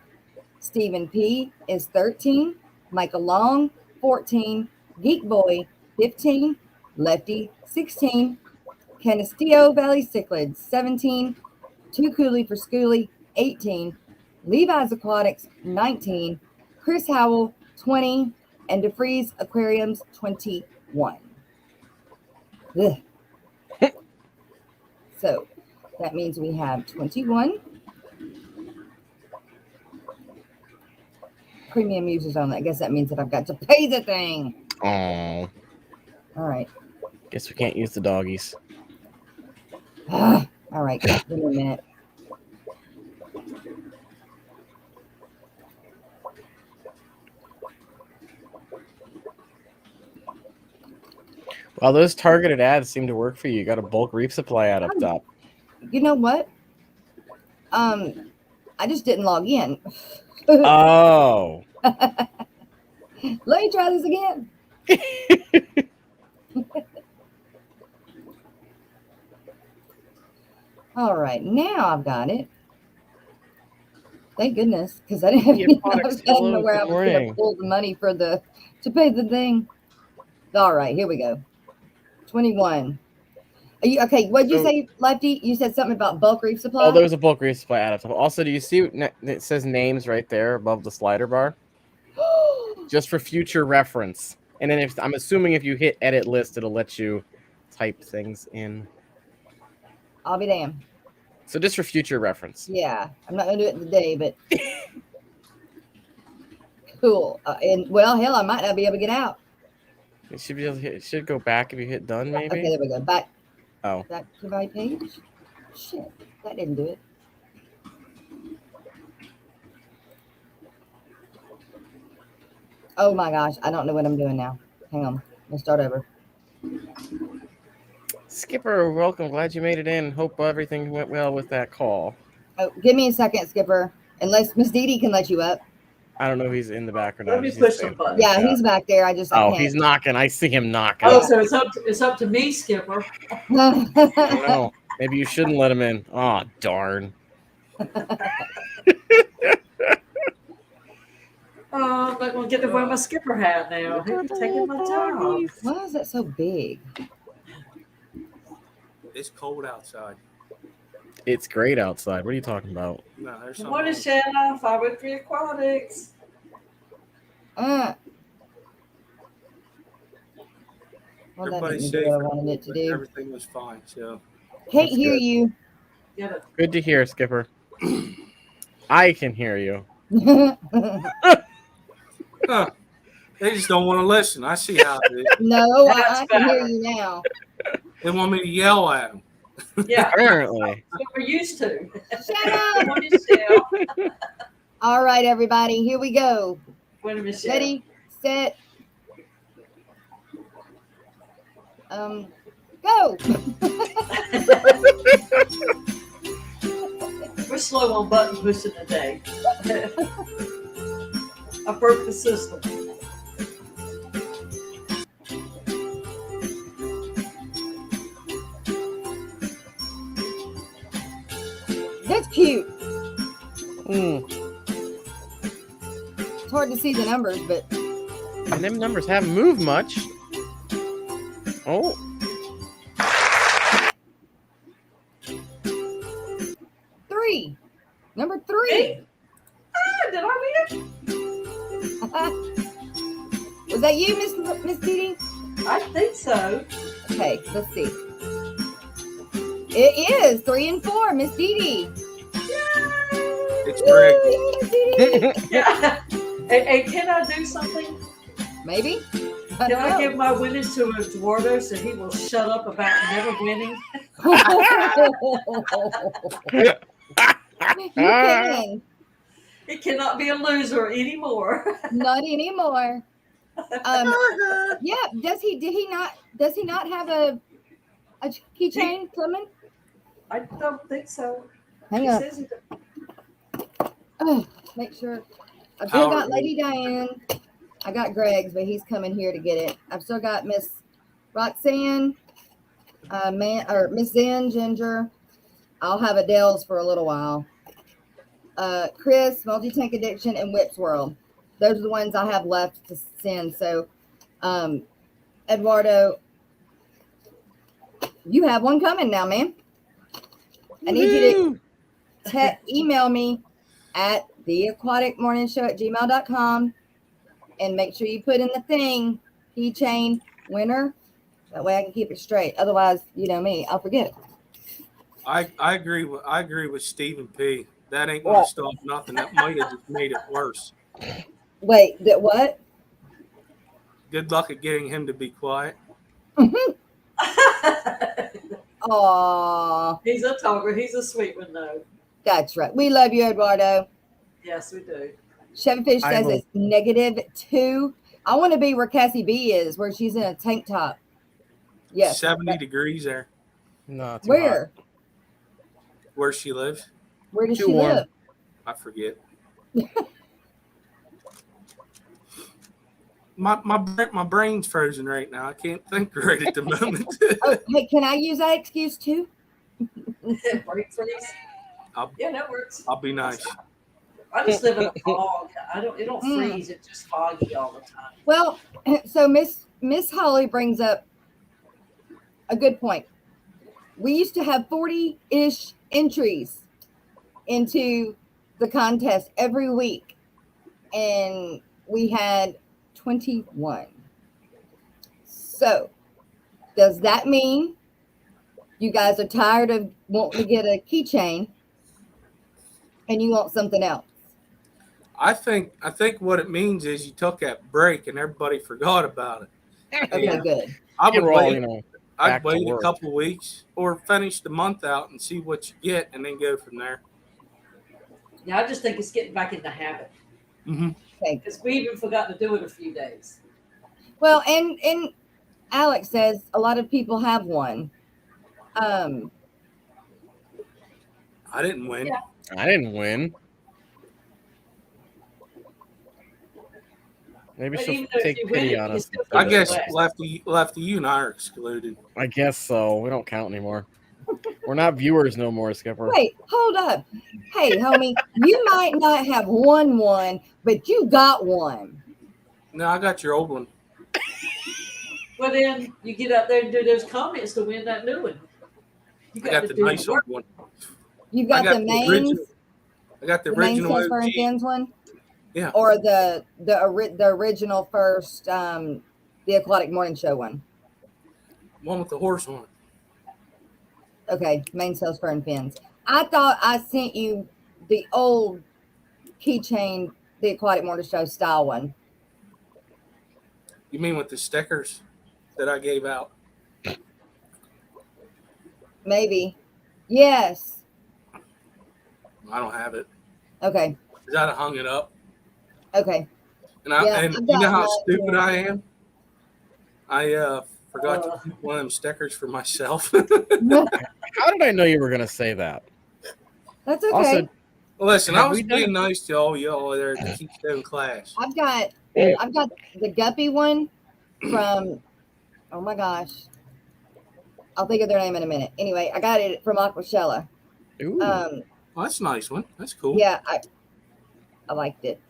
Stephen P is 13. Michael Long, 14. Geek Boy, 15. Lefty, 16. Canisteo Valley Cichlids, 17. Too Cooley for Schooly, 18. Levi's Aquatics, 19. Chris Howell, 20. And DeFreeze Aquariums, 21. Ugh. So that means we have 21 premium users on that. I guess that means that I've got to pay the thing. oh. All right. Guess we can't use the doggies. All right. Give me a minute. Well, those targeted ads seem to work for you. You got a bulk reef supply ad up top. You know what? I just didn't log in. Oh. Let me try this again. All right, now I've got it. Thank goodness, because I didn't have any, I didn't know where I was going to pull the money for to pay the thing. All right, here we go. 21. Are you okay? What did you say, Lefty? You said something about bulk reef supply. Oh, there was a bulk reef supply ad up top. Also, do you see it says names right there above the slider bar? Just for future reference. And then I'm assuming if you hit edit list, it'll let you type things in. I'll be damned. So just for future reference. Yeah, I'm not gonna do it today, but cool. And well, hell, I might not be able to get out. It should be able to hit, it should go back if you hit done, maybe. Okay, there we go. Back. Oh. Back to my page. Shit, that didn't do it. Oh my gosh, I don't know what I'm doing now. Hang on, let's start over. Skipper, welcome. Glad you made it in. Hope everything went well with that call. Oh, give me a second, Skipper. Unless Miss Dee Dee can let you up. I don't know if he's in the back or not. Let me push some buttons. Yeah, he's back there. I can't. He's knocking. I see him knocking. Oh, so it's up to me, Skipper. I don't know. Maybe you shouldn't let him in. Oh, darn. Oh, I'm not going to get to wear my skipper hat now. I'm taking my time. Why is that so big? It's cold outside. It's great outside. What are you talking about? No, there's Good morning, Shanna. 503 Aquatics. Well, Everybody's that safe. didn't do what I wanted it to do. Everything was fine. So Can't hear you. Good to hear, Skipper. I can hear you. they just don't want to listen. I see how it is. No, I can hear you now. They want me to yell at them. Yeah, apparently. That's what we're used to. Shut up. All right, everybody, here we go. Ready, set, go. We're slow on button pushing today. I broke the system. That's cute. Mm. It's hard to see the numbers, but And them numbers haven't moved much. Oh. three. Number 3. Did I win? Was that you, Miss Dee Dee? I think so. Okay, let's see. It is 3 and 4, Miss Dee Dee. It's great. Yeah. Hey, can I do something? Maybe. Can I give my winnings to Eduardo so he will shut up about never winning? You can. He cannot be a loser anymore. Not anymore. Yeah. Did he not have a keychain coming? I don't think so. Hang He on. says he- Oh, make sure. I've still got Lady Diane. I got Greg's, but he's coming here to get it. I've still got Miss Roxanne, Miss Zen, Ginger. I'll have Adele's for a little while. Chris, Multi-Tank Addiction, and Whips World. Those are the ones I have left to send. So, Eduardo, you have one coming now, man. I need you to email me at theaquaticmorningshow@gmail.com and make sure you put in the thing, keychain winner. That way I can keep it straight. Otherwise, you know me, I'll forget. I agree with Stephen P. That ain't gonna stop nothing. That might have just made it worse. Wait, what? Good luck at getting him to be quiet. Aw. He's a talker. He's a sweet one, though. That's right. We love you, Eduardo. Yes, we do. Chevyfish says it's -2. I want to be where Cassie B is, where she's in a tank top. Yes. 70 degrees there No, too Where? where she lives. Where does Too she warm. live? I forget. My brain's frozen right now. I can't think right at the moment. Oh, hey, can I use that excuse too? Break freeze. Yeah, that works. I'll be nice. I just live in a fog. It don't Mm. freeze. It's just foggy all the time. Well, so Miss Holly brings up a good point. We used to have 40-ish entries into the contest every week, and we had 21. So, does that mean you guys are tired of wanting to get a keychain and you want something else? I think what it means is you took that break and everybody forgot about it. Okay, Yeah. good. I would We're all, wait. you know, I'd back to wait a work. couple of weeks or finish the month out and see what you get, and then go from there. Yeah, I just think it's getting back in the habit Mm-hmm. Okay. because we even forgot to do it a few days. Well, and Alex says a lot of people have one. I didn't win. Yeah. I didn't win. Maybe But she'll even if take you win pity it, on you us. still I get guess less. Lefty, you and I are excluded. I guess so. We don't count anymore. We're not viewers no more, Skipper. Wait, hold up. Hey, homie, you might not have won one, but you got one. No, I got your old one. Well, then you get out there and do those comments to win that new one. You I got to the do nice work. old one. You got the mains, I got the the main original Says Fern and OG. Fins one, Yeah. or the original first the Aquatic Morning Show one. One with the horse on it. Okay, main Says Fern and Fins. I thought I sent you the old keychain, the Aquatic Morning Show style one. You mean with the stickers that I gave out? Maybe. Yes. I don't have it. Okay. Because I'd have hung it up. Okay. And Yeah, and I've you know got how mine, stupid yeah. I am? I forgot to keep one of them stickers for myself. How did I know you were going to say that? That's okay. Also, Listen, I Have was we done being nice to all y'all there at the Keystone class. I've got the guppy one from, oh my gosh, I'll think of their name in a minute. Anyway, I got it from Aquashella. ooh, Well, that's a nice one. That's cool. Yeah, I liked it.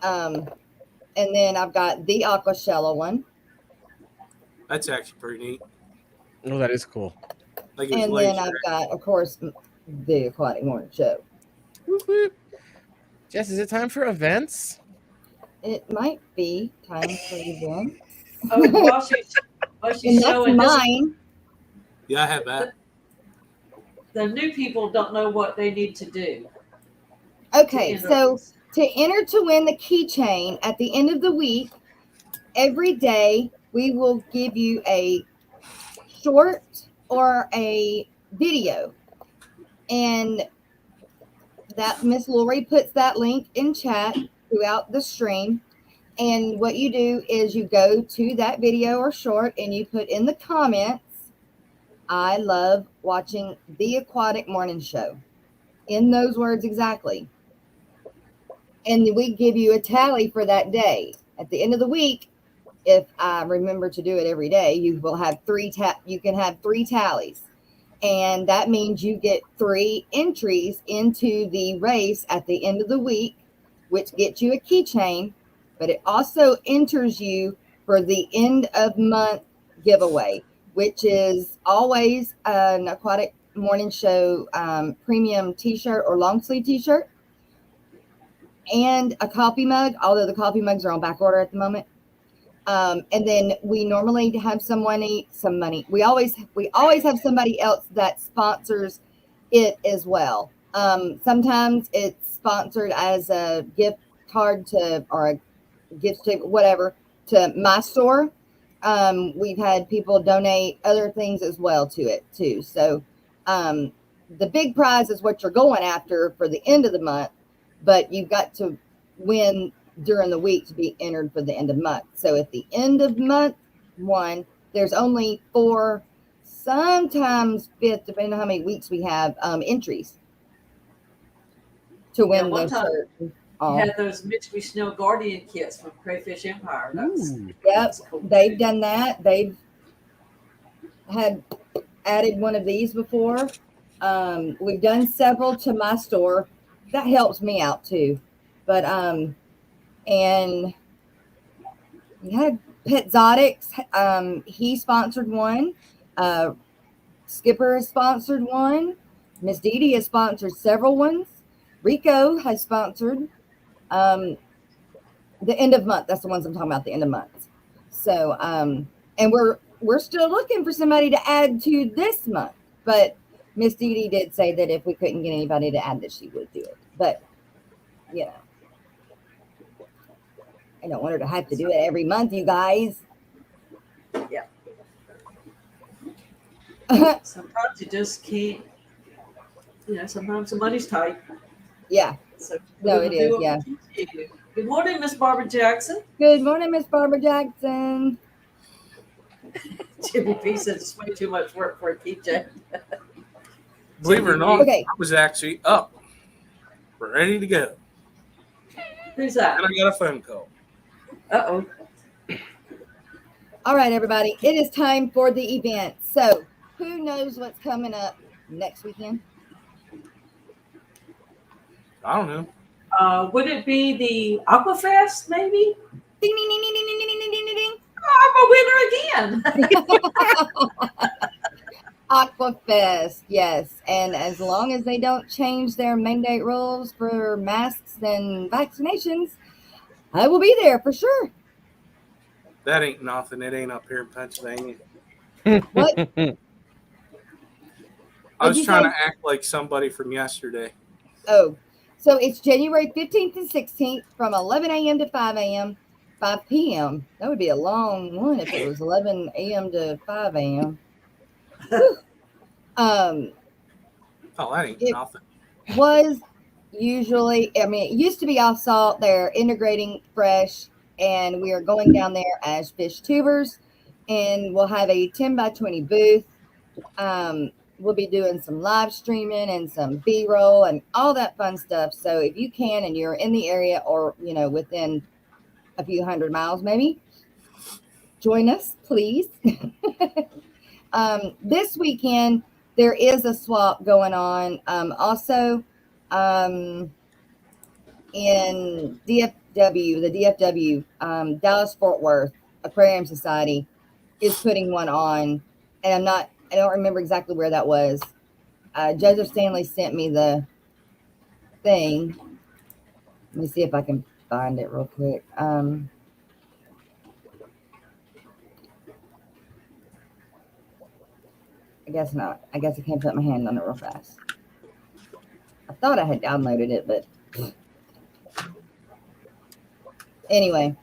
And then I've got the Aquashella one, That's actually pretty neat. oh, that is cool. Like it was and then laser. I've got, of course, the Aquatic Morning Show. Whoop, whoop. Jess, is it time for events? It might be time for them. Oh, while she's And that's showing this, mine. Yeah, I have that. the new people don't know what they need to do. Okay, to so enter. to enter to win the keychain at the end of the week, every day we will give you a short or a video. And that Miss Lori puts that link in chat throughout the stream. And what you do is you go to that video or short and you put in the comments, I love watching the Aquatic Morning Show. In those words exactly. And we give you a tally for that day. At the end of the week, if I remember to do it every day, you will have you can have 3 tallies. And that means you get 3 entries into the race at the end of the week, which gets you a keychain, but it also enters you for the end of month giveaway, which is always an Aquatic Morning Show premium t-shirt or long sleeve t-shirt and a coffee mug, although the coffee mugs are on back order at the moment. And then we normally have some money. We always have somebody else that sponsors it as well. Sometimes it's sponsored as a gift card or a gift certificate, whatever, to my store. We've had people donate other things as well to it too. So the big prize is what you're going after for the end of the month, but you've got to win during the week to be entered for the end of month. So at the end of month 1, there's only 4, sometimes 5, depending on how many weeks we have, entries to win one the time shirt. You had those Mitsubishi Snow Guardian kits from Crayfish Empire. Ooh. Yep, cool. they've done that. They've had added one of these before. We've done several to my store. That helps me out too. But and we had Petzotics. He sponsored one. Skipper has sponsored one. Miss Dee Dee has sponsored several ones. Rico has sponsored the end of month. That's the ones I'm talking about, the end of month. So and we're still looking for somebody to add to this month. But Miss Dee Dee did say that if we couldn't get anybody to add, that she would do it. But you know, I don't want her to have to do it every month, you guys. Yeah. Sometimes you just can't. Sometimes the money's tight. Yeah. So No, it is. Yeah. Good morning, Miss Barbara Jackson. Good morning, Miss Barbara Jackson. Jimmy P said it's way too much work for a PJ. Believe it or not, Okay. I was actually up, ready to go, Who's that? and I got a phone call. Uh-oh. All right, everybody. It is time for the event. So, who knows what's coming up next weekend? I don't know. Would it be the Aquafest, maybe? Ding, ding, ding, ding, ding, ding, ding, ding, ding, ding. I'm a winner again. Aquafest, yes. And as long as they don't change their mandate rules for masks and vaccinations, I will be there for sure. That ain't nothing. It ain't up here in Pennsylvania. What? I was trying to act like somebody from yesterday. Oh, so it's January 15th and 16th from 11 a.m. to 5 a.m., 5 p.m. That would be a long one if it was 11 a.m. to 5 a.m. Oh, that ain't nothing. Was usually, it used to be off salt. They're integrating fresh, and we are going down there as fish tubers, and we'll have a 10 by 20 booth. We'll be doing some live streaming and some B-roll and all that fun stuff. So if you can and you're in the area or, within a few 100 miles, maybe join us, please. This weekend, there is a swap going on. Also, in DFW, the DFW, Dallas Fort Worth Aquarium Society is putting one on, and I don't remember exactly where that was. Joseph Stanley sent me the thing. Let me see if I can find it real quick. I guess not. I guess I can't put my hand on it real fast. I thought I had downloaded it, but anyway,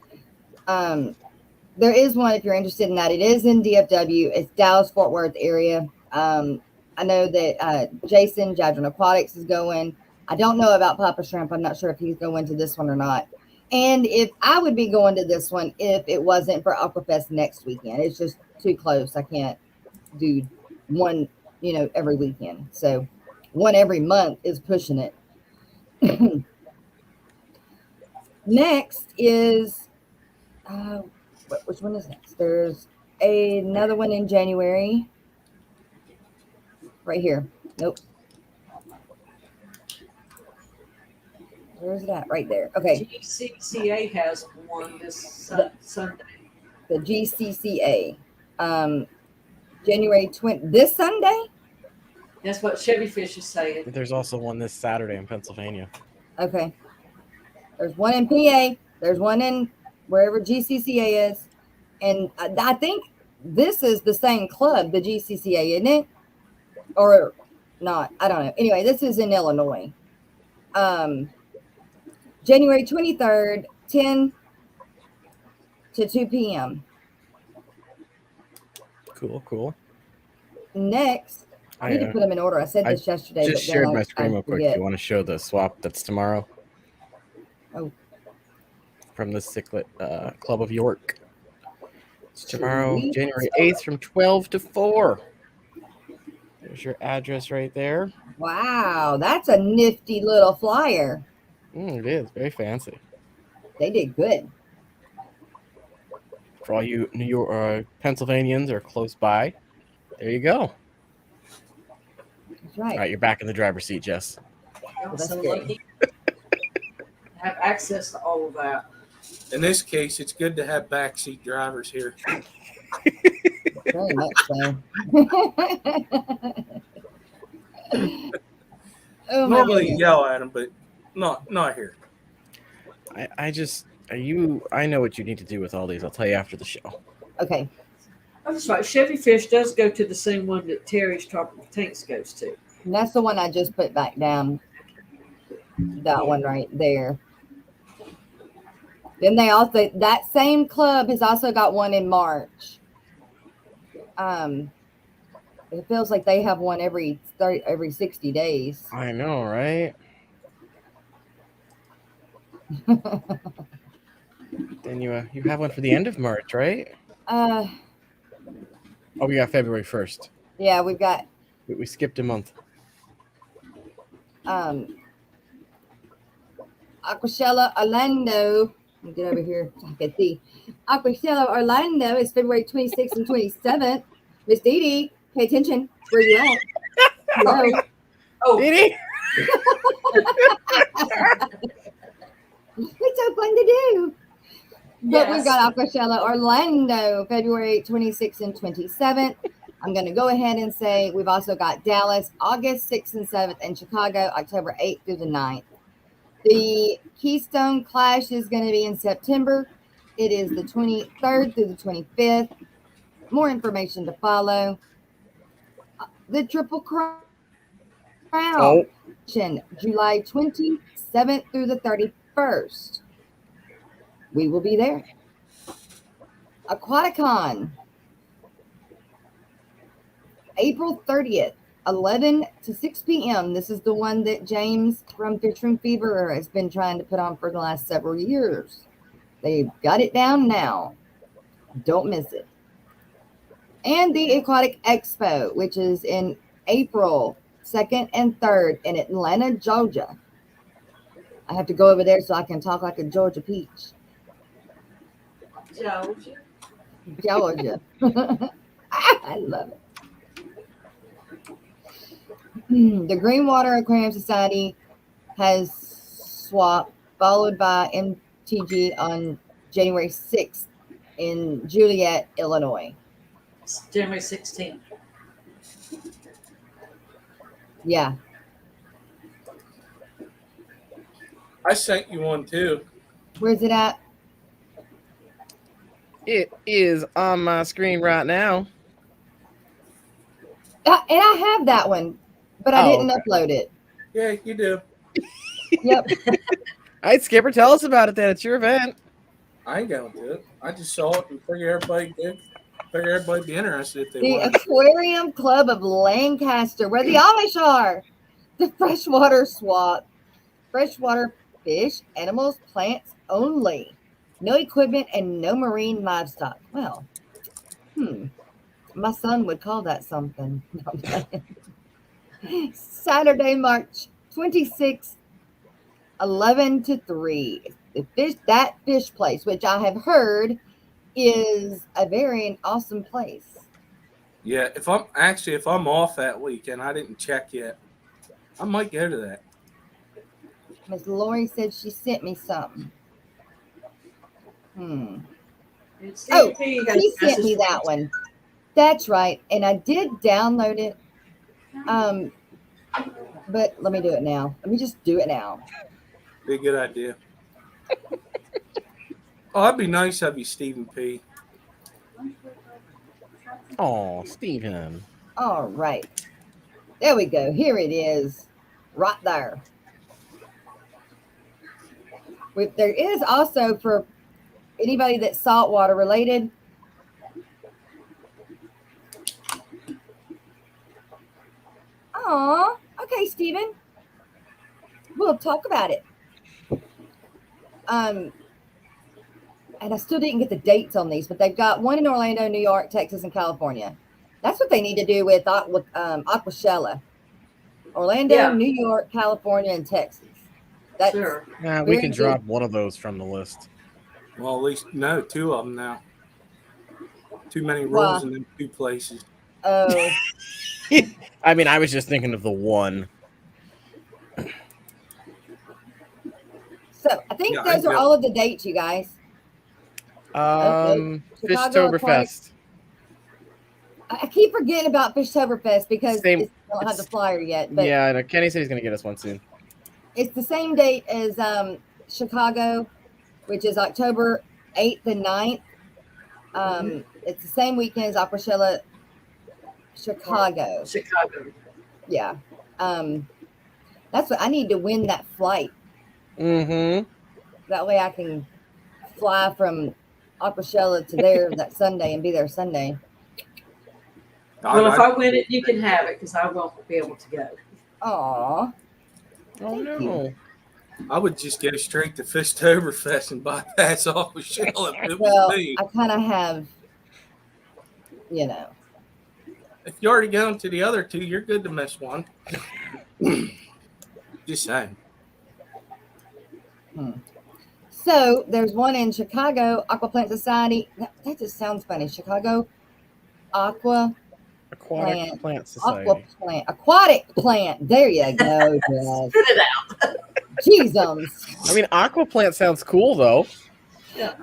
there is one if you're interested in that. It is in DFW. It's Dallas Fort Worth area. I know that Jason Jadron Aquatics is going. I don't know about Papa Shrimp. I'm not sure if he's going to this one or not. And if I would be going to this one if it wasn't for Aquafest next weekend. It's just too close. I can't do one, every weekend. So one every month is pushing it. Next is, which one is next? There's another one in January. Right here. Nope. Where's it at? Right there. Okay. GCCA has one this Sunday. The GCCA. January 20th. This Sunday? That's what Chevy Fish is saying. There's also one this Saturday in Pennsylvania. Okay. There's one in PA. There's one in wherever GCCA is. And I think this is the same club, the GCCA, isn't it? Or not. I don't know. Anyway, this is in Illinois. January 23rd, 10 to 2 p.m. Cool. Next, I need to put them in order. I said this yesterday. Just shared my screen real quick. If you want to show the swap that's tomorrow. Oh. From the Cichlid Club of York. It's tomorrow, Sweet. January 8th from 12 to 4. There's your address right there. Wow, that's a nifty little flyer. It is very fancy. They did good. For all you New York Pennsylvanians are close by, there you go. That's All right. right, you're back in the driver's seat, Jess. I'm that's so good. lucky. Have access to all of that. In this case, it's good to have backseat drivers here. Very much so. Oh, my Normally goodness. yell at them, but not here. I know what you need to do with all these. I'll tell you after the show. Okay. That's right. Chevy Fish does go to the same one that Terry's Tropical Tanks goes to. And that's the one I just put back down. That one right there. Then they also, that same club has also got one in March. It feels like they have one every 60 days. I know, right? Then you have one for the end of March, right? Oh, we got February 1st. Yeah, we've got We skipped a month. Aquashella Orlando. Let me get over here so I can see. Aquashella Orlando is February 26th and 27th. Miss Dee Dee, pay attention. Where you at? Hello. Oh, Did he? It's so fun to do. But Yes. we've got Aquashella Orlando, February 26th and 27th. I'm going to go ahead and say we've also got Dallas, August 6th and 7th, and Chicago, October 8th through the 9th. The Keystone Clash is going to be in September. It is the 23rd through the 25th. More information to follow. The Triple Crown, Oh. July 27th through the 31st. We will be there. Aquaticon, April 30th, 11 to 6 p.m. This is the one that James from Fish Room Fever has been trying to put on for the last several years. They've got it down now. Don't miss it. And the Aquatic Expo, which is in April 2nd and 3rd in Atlanta, Georgia. I have to go over there so I can talk like a Georgia peach. Georgia. I love it. The Greenwater Aquarium Society has swap, followed by MTG on January 6th in Joliet, Illinois. It's January 16th. Yeah. I sent you one too. Where's it at? It is on my screen right now. And I have that one, but I didn't upload it. Yeah, you do. Yep. All right, Skipper, tell us about it then. It's your event. I ain't going to it. I just saw it and figured everybody'd be interested if they The wanted. Aquarium Club of Lancaster, where the Amish are. The freshwater swap. Freshwater fish, animals, plants only. No equipment and no marine livestock. Well, my son would call that something. Saturday, March 26th, 11 to 3. That fish place, which I have heard is a very awesome place. Yeah, if I'm off that weekend, I didn't check yet. I might go to that. Miss Lori said she sent me something. Oh, she sent me that one. That's right. And I did download it. But let me do it now. Let me just do it now. Be a good idea. Oh, that'd be nice of you, Stephen P. Oh, Stephen. All right. There we go. Here it is. Right there. There is also, for anybody that's saltwater related, Aw, okay, Stephen. We'll talk about it. and I still didn't get the dates on these, but they've got one in Orlando, New York, Texas, and California. That's what they need to do with Aquashella. Orlando, Yeah. New York, California, and Texas. That's Sure. Nah, we very can good. drop one of those from the list. Well, at least no, 2 of them now. Too many Wow. rules in them 2 places. Oh, I mean, I was just thinking of the one. so I think Yeah, I those are know. all of the dates, you guys. Chicago Fishtoberfest. I keep forgetting about Fishtoberfest because Same- I don't have the flyer yet. But Yeah, no, Kenny said he's gonna get us one soon. it's the same date as Chicago, which is October 8th and 9th. It's the same weekend as Aquashella Chicago. Chicago. Yeah. That's what I need to win that flight. Mm-hmm. That way I can fly from Aquashella to there that Sunday and be there Sunday. Well, if I win it, you can have it because I won't be able to go. Aw. Oh Thank no. you. I would just go straight to Fishtoberfest and bypass off of Shell if it was Well, me. I kind of have, you know. If you're already going to the other 2, you're good to miss one. Just saying. So there's one in Chicago, Aquaplant Society. That just sounds funny. Chicago Aquatic Plant. Plant Society. Aquatic Plant. There you go, Jess. Spit it out. Jeezums. I mean, Aquaplant sounds cool though.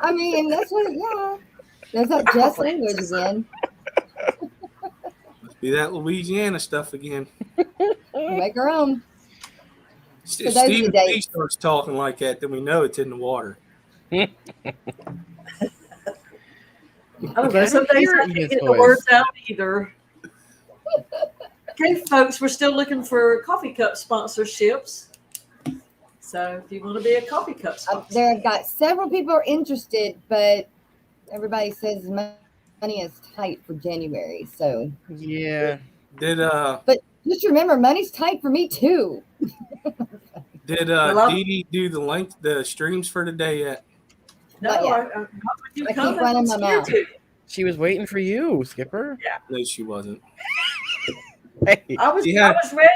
I mean, that's what, yeah. There's that Jess language again. Must be that Louisiana stuff again. We make our own. If those are the Stephen dates. P starts talking like that, then we know it's in the water. I don't know. Some days I His can't get the voice. words out either. Okay, folks, we're still looking for coffee cup sponsorships. So if you want to be a coffee cup sponsor, There I've got several people are interested, but everybody says money is tight for January. So Yeah. Did but just remember, money's tight for me too. Hello? Dee Dee do the streams for today yet? no, Not yet. I'm not I you keep coming. running I'm my scared mouth. to. She was waiting for you, Skipper. No, she wasn't. Hey. I was Yeah. I was ready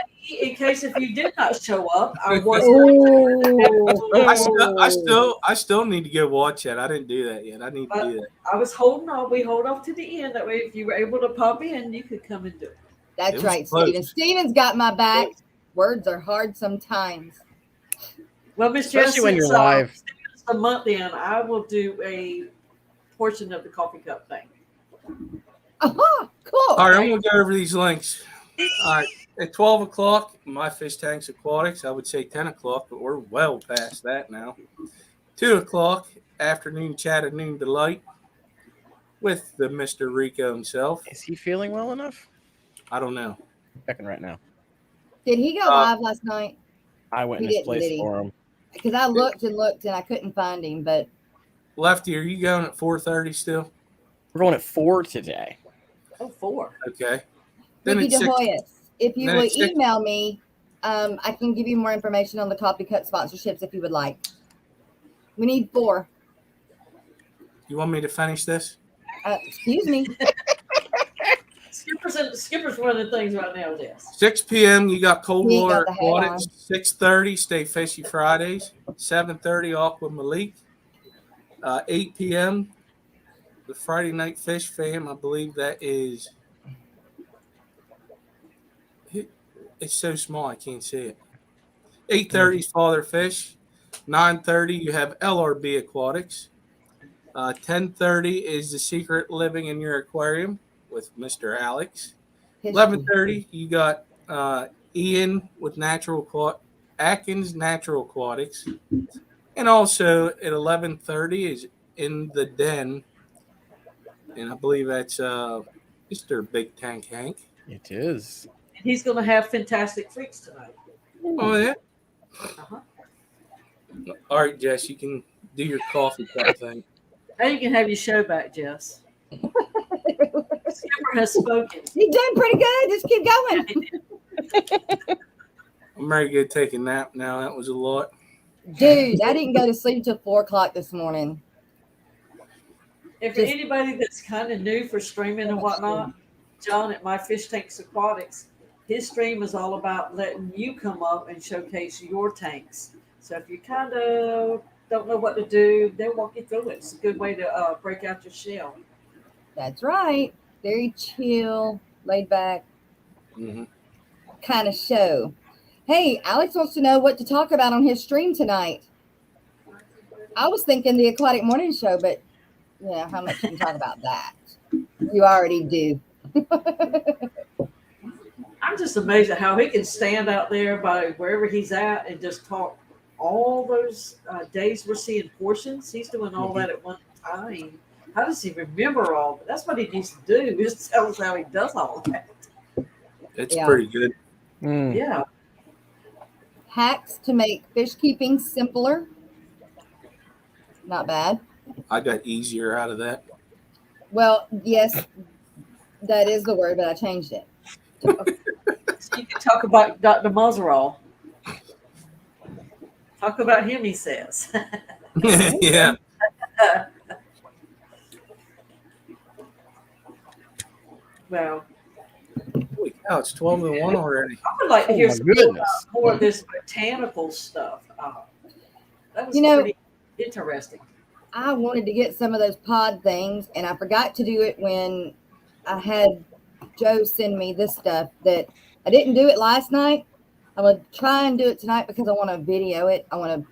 in case if you did not show up. I was I still need to go watch that. I didn't do that yet. I need to do that. I was holding on. We hold off to the end. That way, if you were able to pop in, you could come and do it. That's It was right, close. Steven. Steven's got my back. Words are hard sometimes. Well, Miss Especially Jess, when you're since, live. since the month in, I will do a portion of the coffee cup thing. Aha, cool. All right, I'm going to go over these links. All right, at 12 o'clock, my fish tanks aquatics. I would say 10 o'clock, but we're well past that now. 2 o'clock, afternoon chat at Noon Delight with the Mr. Rico himself. Is he feeling well enough? I don't know. Checking right now. Did he go live last night? I went He in his didn't, place did he? for him. Because I looked and looked and I couldn't find him, but Lefty, are you going at 4:30 still? We're going at 4 today. Oh, 4. Okay. Then Vicky it's 6. DeHoyas, if you then would it's 6. email me, I can give you more information on the coffee cup sponsorships if you would like. We need 4. You want me to finish this? Excuse me. Skipper's one of the things right now, Jess. 6 p.m. You got cold He ain't water got the hat aquatics. 6:30 Stay Fishy Fridays. 7:30 Aqua Malik. 8 p.m. the Friday Night Fish Fam. I believe that is. It's so small I can't see it. 8:30 is Father Fish. 9:30 you have LRB Aquatics. 10:30 is The Secret Living in Your Aquarium with Mr. Alex. 11:30 you got Ian with Atkins Natural Aquatics. And also at 11:30 is In the Den. And I believe that's Mr. Big Tank Hank. It is. He's going to have fantastic freaks tonight. Oh, yeah? Uh-huh. All right, Jess, you can do your coffee cup thing. Now you can have your show back, Jess. Skipper has spoken. You're doing pretty good. Just keep going. I'm ready to go take a nap now. That was a lot. Dude, I didn't go to sleep till 4 o'clock this morning. And for Just- anybody that's kind of new for streaming and whatnot, John at My Fish Tanks Aquatics, his stream is all about letting you come up and showcase your tanks. So if you kind of don't know what to do, they'll walk you through it. It's a good way to break out your shell. That's right. Very chill, laid back Mhm. kind of show. Hey, Alex wants to know what to talk about on his stream tonight. I was thinking the Aquatic Morning Show, but yeah, how much can you talk about that? You already do. I'm just amazed at how he can stand out there by wherever he's at and just talk all those days we're seeing portions. He's doing all that at one time. How does he remember all? But that's what he needs to do. Just tell us how he does all that. It's Yeah. pretty good. Yeah. Hacks to make fish keeping simpler. Not bad. I got easier out of that. Well, yes, that is the word, but I changed it. So you can talk about Dr. Muzzerall. Talk about him, he says. Yeah. Well, Holy cow, it's 12 and 1 already. I would like to Oh hear my some goodness. more of this botanical stuff. That was You know- pretty interesting. I wanted to get some of those pod things, and I forgot to do it when I had Joe send me this stuff that I didn't do it last night. I'm going to try and do it tonight because I want to video it. I want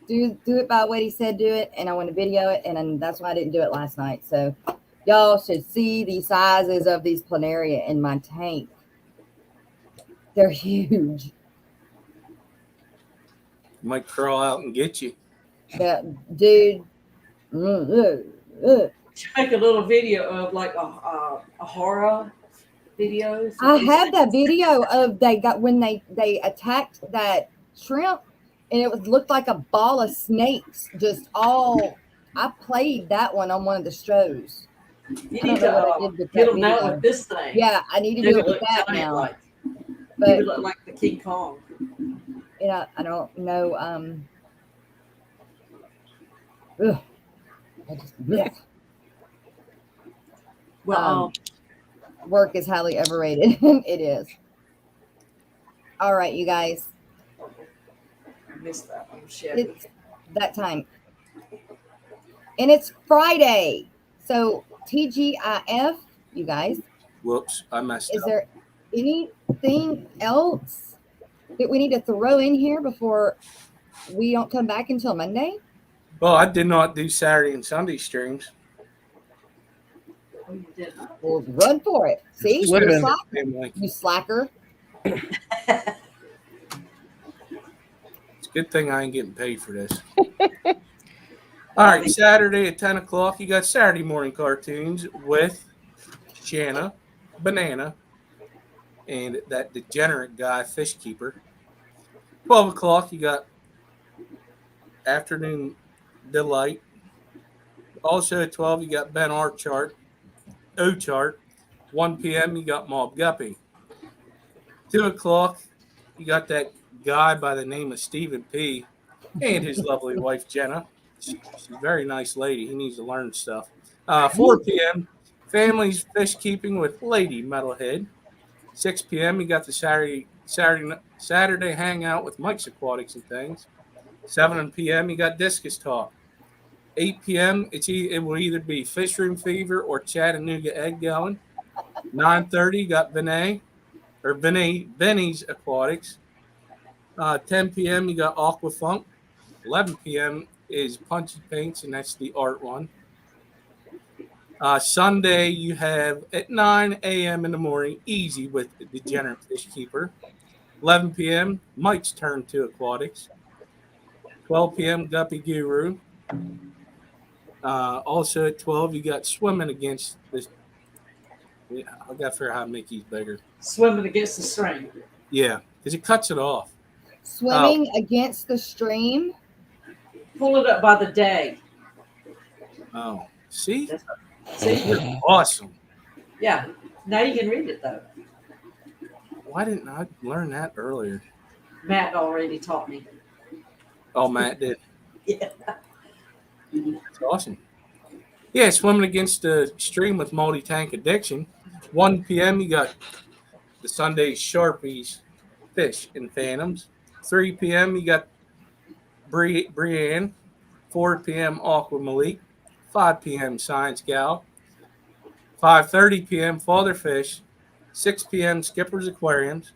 to do it by what he said do it, and I want to video it, and then that's why I didn't do it last night. So y'all should see the sizes of these planaria in my tank. They're huge. Might crawl out and get you. But, dude, Make a little video of like a horror videos. I have that video of when they attacked that shrimp, and it looked like a ball of snakes. Just all. I played that one on one of the shows. You I need don't know what I to did with get that them out video. with this thing. Yeah, I need to Make do it it with look that giant now. like. But Make it look like the King Kong. yeah, I don't know. Ugh. I just, blech. Well, Work is highly overrated. It is. All right, you guys. I missed that one. Shit. It's that time. And it's Friday. So TGIF, you guys. Whoops, I messed Is up. there anything else that we need to throw in here before we don't come back until Monday? Well, I did not do Saturday and Sunday streams. Oh, you did not. We'll run for it. See? Would've You been. slacker. You slacker. It's a good thing I ain't getting paid for this. All right, Saturday at 10 o'clock, you got Saturday morning cartoons with Shanna, Banana, and that degenerate guy, Fish Keeper. 12 o'clock, you got Afternoon Delight. Also at 12, you got Ben O Chart. 1 p.m., you got Mob Guppy. 2 o'clock, you got that guy by the name of Stephen P. and his lovely wife, Jenna. She's a very nice lady. He needs to learn stuff. 4 p.m., Families Fish Keeping with Lady Metalhead. 6 p.m., you got the Saturday Hangout with Mike's Aquatics and Things. 7 p.m., you got Discus Talk. 8 p.m., it will either be Fish Room Fever or Chattanooga Egg Going. 9:30, you got Benny's Aquatics. 10 p.m., you got Aqua Funk. 11 p.m. is Punchy Paints, and that's the art one. Sunday, you have at 9 a.m. in the morning, Easy with the Degenerate Fish Keeper. 11 p.m., Mike's Turn to Aquatics. 12 p.m., Guppy Guru. Also at 12, you got Swimming Against this. Yeah, I got to figure out how to make these bigger. Swimming against the stream. Yeah, because it cuts it off. Swimming against the stream. Pull it up by the day. Oh, see? See? You're awesome. Yeah. Now you can read it though. Why didn't I learn that earlier? Matt already taught me. Oh, Matt did. Yeah. It's awesome. Yeah, swimming against the stream with multi-tank addiction. 1 p.m. you got the Sunday Sharpies, Fish, and Phantoms. 3 p.m. you got Brienne. 4 p.m. Aqua Malik. 5 p.m. Science Gal. 5:30 p.m. Father Fish. 6 p.m. Skipper's Aquariums.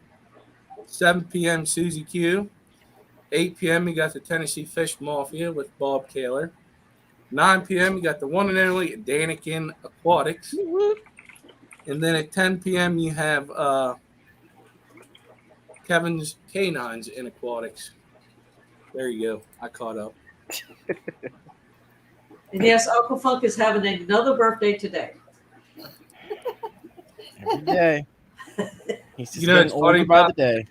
7 p.m. Susie Q. 8 p.m. you got the Tennessee Fish Mafia with Bob Taylor. 9 p.m. you got the one and only Danikin Aquatics. And then at 10 p.m. you have Kevin's Canines in Aquatics. There you go. I caught up. And yes, Uncle Funk is having another birthday today. Every day. He's just You know, getting it's older funny by about- the day.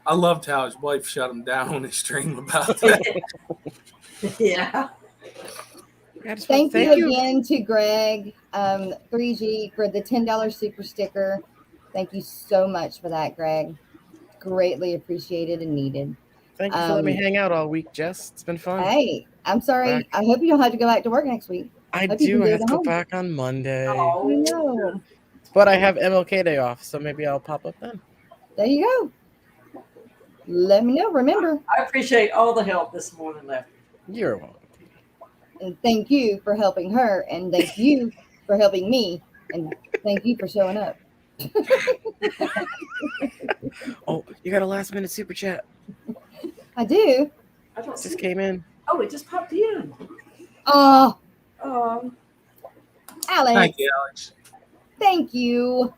I loved how his wife shut him down on his stream about that. Yeah. Thank you again to Greg 3G for the $10 super sticker. Thank you so much for that, Greg. Greatly appreciated and needed. Thank you for letting me hang out all week, Jess. It's been fun. Hey, I'm sorry. Back. I hope you don't have to go back to work next week. I hope you do. can I do have it to at go home. back on Monday. Oh, I know. But I have MLK Day off, so maybe I'll pop up then. There you go. Let me know. Remember. I appreciate all the help this morning, Lefty. You're welcome. And thank you for helping her. And thank you for helping me. And thank you for showing up. Oh, you got a last minute super chat. I do. I don't see Just came in. Oh, it just popped in. Oh, Um, Alex. Thank you, Alex. Thank you.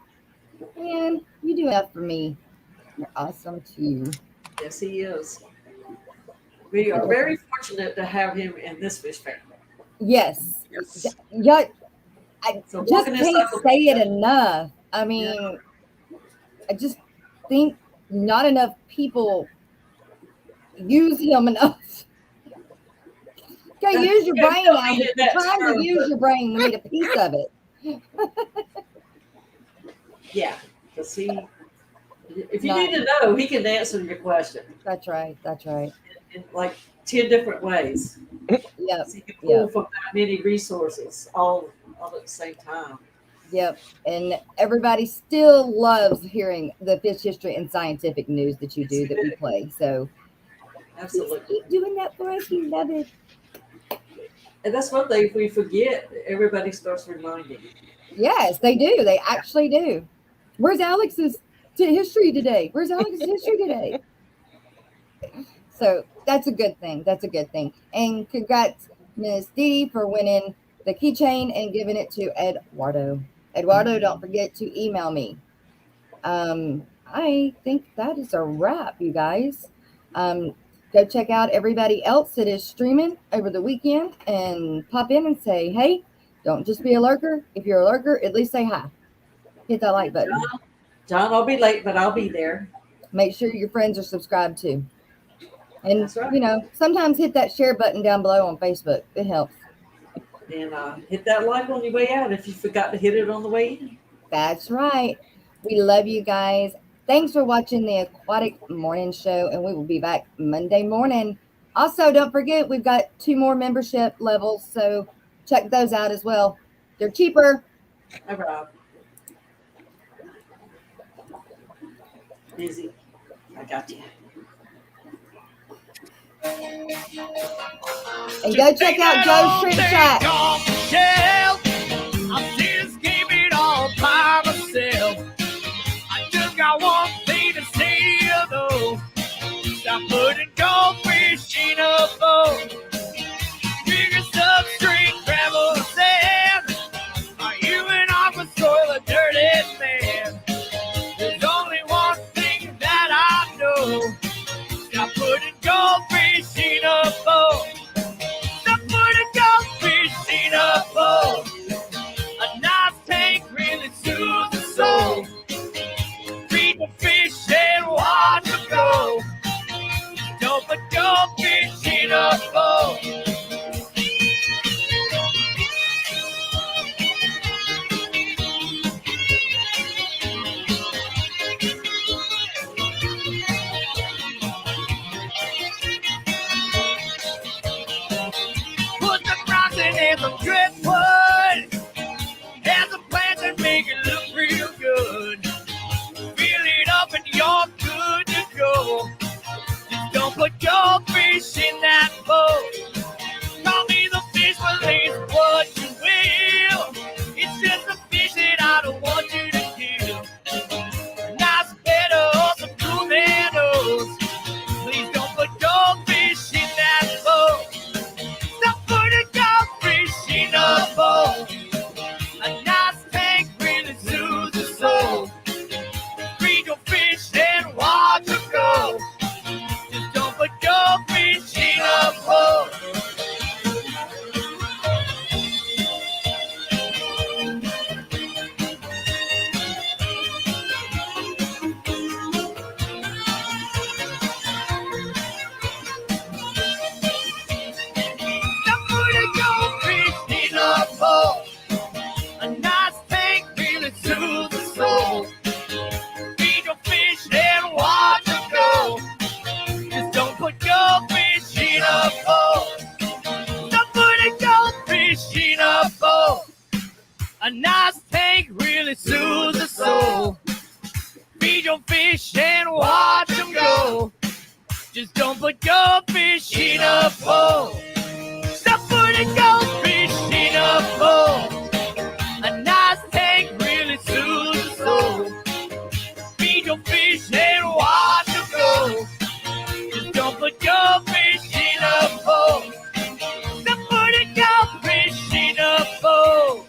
Man, you do enough for me. You're awesome too. yes, he is. We are very fortunate to have him in this fish family. Yes. Yes. Yeah. I So just walking this can't cycle- say it enough. I mean, I just think not enough people use him enough. Okay, use your Yeah, brain don't now. need If it you're that trying term, to use but- your brain, we need a piece of it. Yeah, because if you No. need to know, he can answer your question That's right. That's right. in like 10 different ways. Yep. So you can pull from that many resources all at the same time. Yep. And everybody still loves hearing the fish history and scientific news that you do, that we play. So Absolutely. keep doing that for us. We love it. And that's one thing, if we forget, everybody starts reminding. Yes, they do. They actually do. Where's Alex's history today? Where's Alex's history today? So that's a good thing. That's a good thing. And congrats, Miss Dee, for winning the keychain and giving it to Eduardo. Eduardo, don't forget to email me. I think that is a wrap, you guys. Go check out everybody else that is streaming over the weekend and pop in and say, hey, don't just be a lurker. If you're a lurker, at least say hi. Hit that like button. John, I'll be late, but I'll be there. Make sure your friends are subscribed too. And, That's right. you know, sometimes hit that share button down below on Facebook. It helps. And hit that like on your way out if you forgot to hit it on the way in. That's right. We love you guys. Thanks for watching the Aquatic Morning Show, and we will be back Monday morning. Also, don't forget, we've got 2 more membership levels, so check those out as well. They're cheaper. Hi, Rob. Busy. I got you. And go check out Joe's Shrimp Shack. I just gave it all by myself. I just got one thing to say to you though. Stop putting goldfish in a boat. Bigger substrate, gravel, sand. Are you an aqua soil, a dirty man? There's only one thing that I know. Stop putting goldfish in a boat. Stop putting goldfish in a boat. A nice tank really soothes the soul. Feed your fish and watch them go. Just don't put your fish in a bowl. Stop putting your fish in a bowl. A nice tank really soothes the soul. Feed your fish and watch them go. Just don't put your fish in a bowl. Stop putting your fish in a bowl.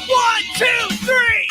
One, two, three.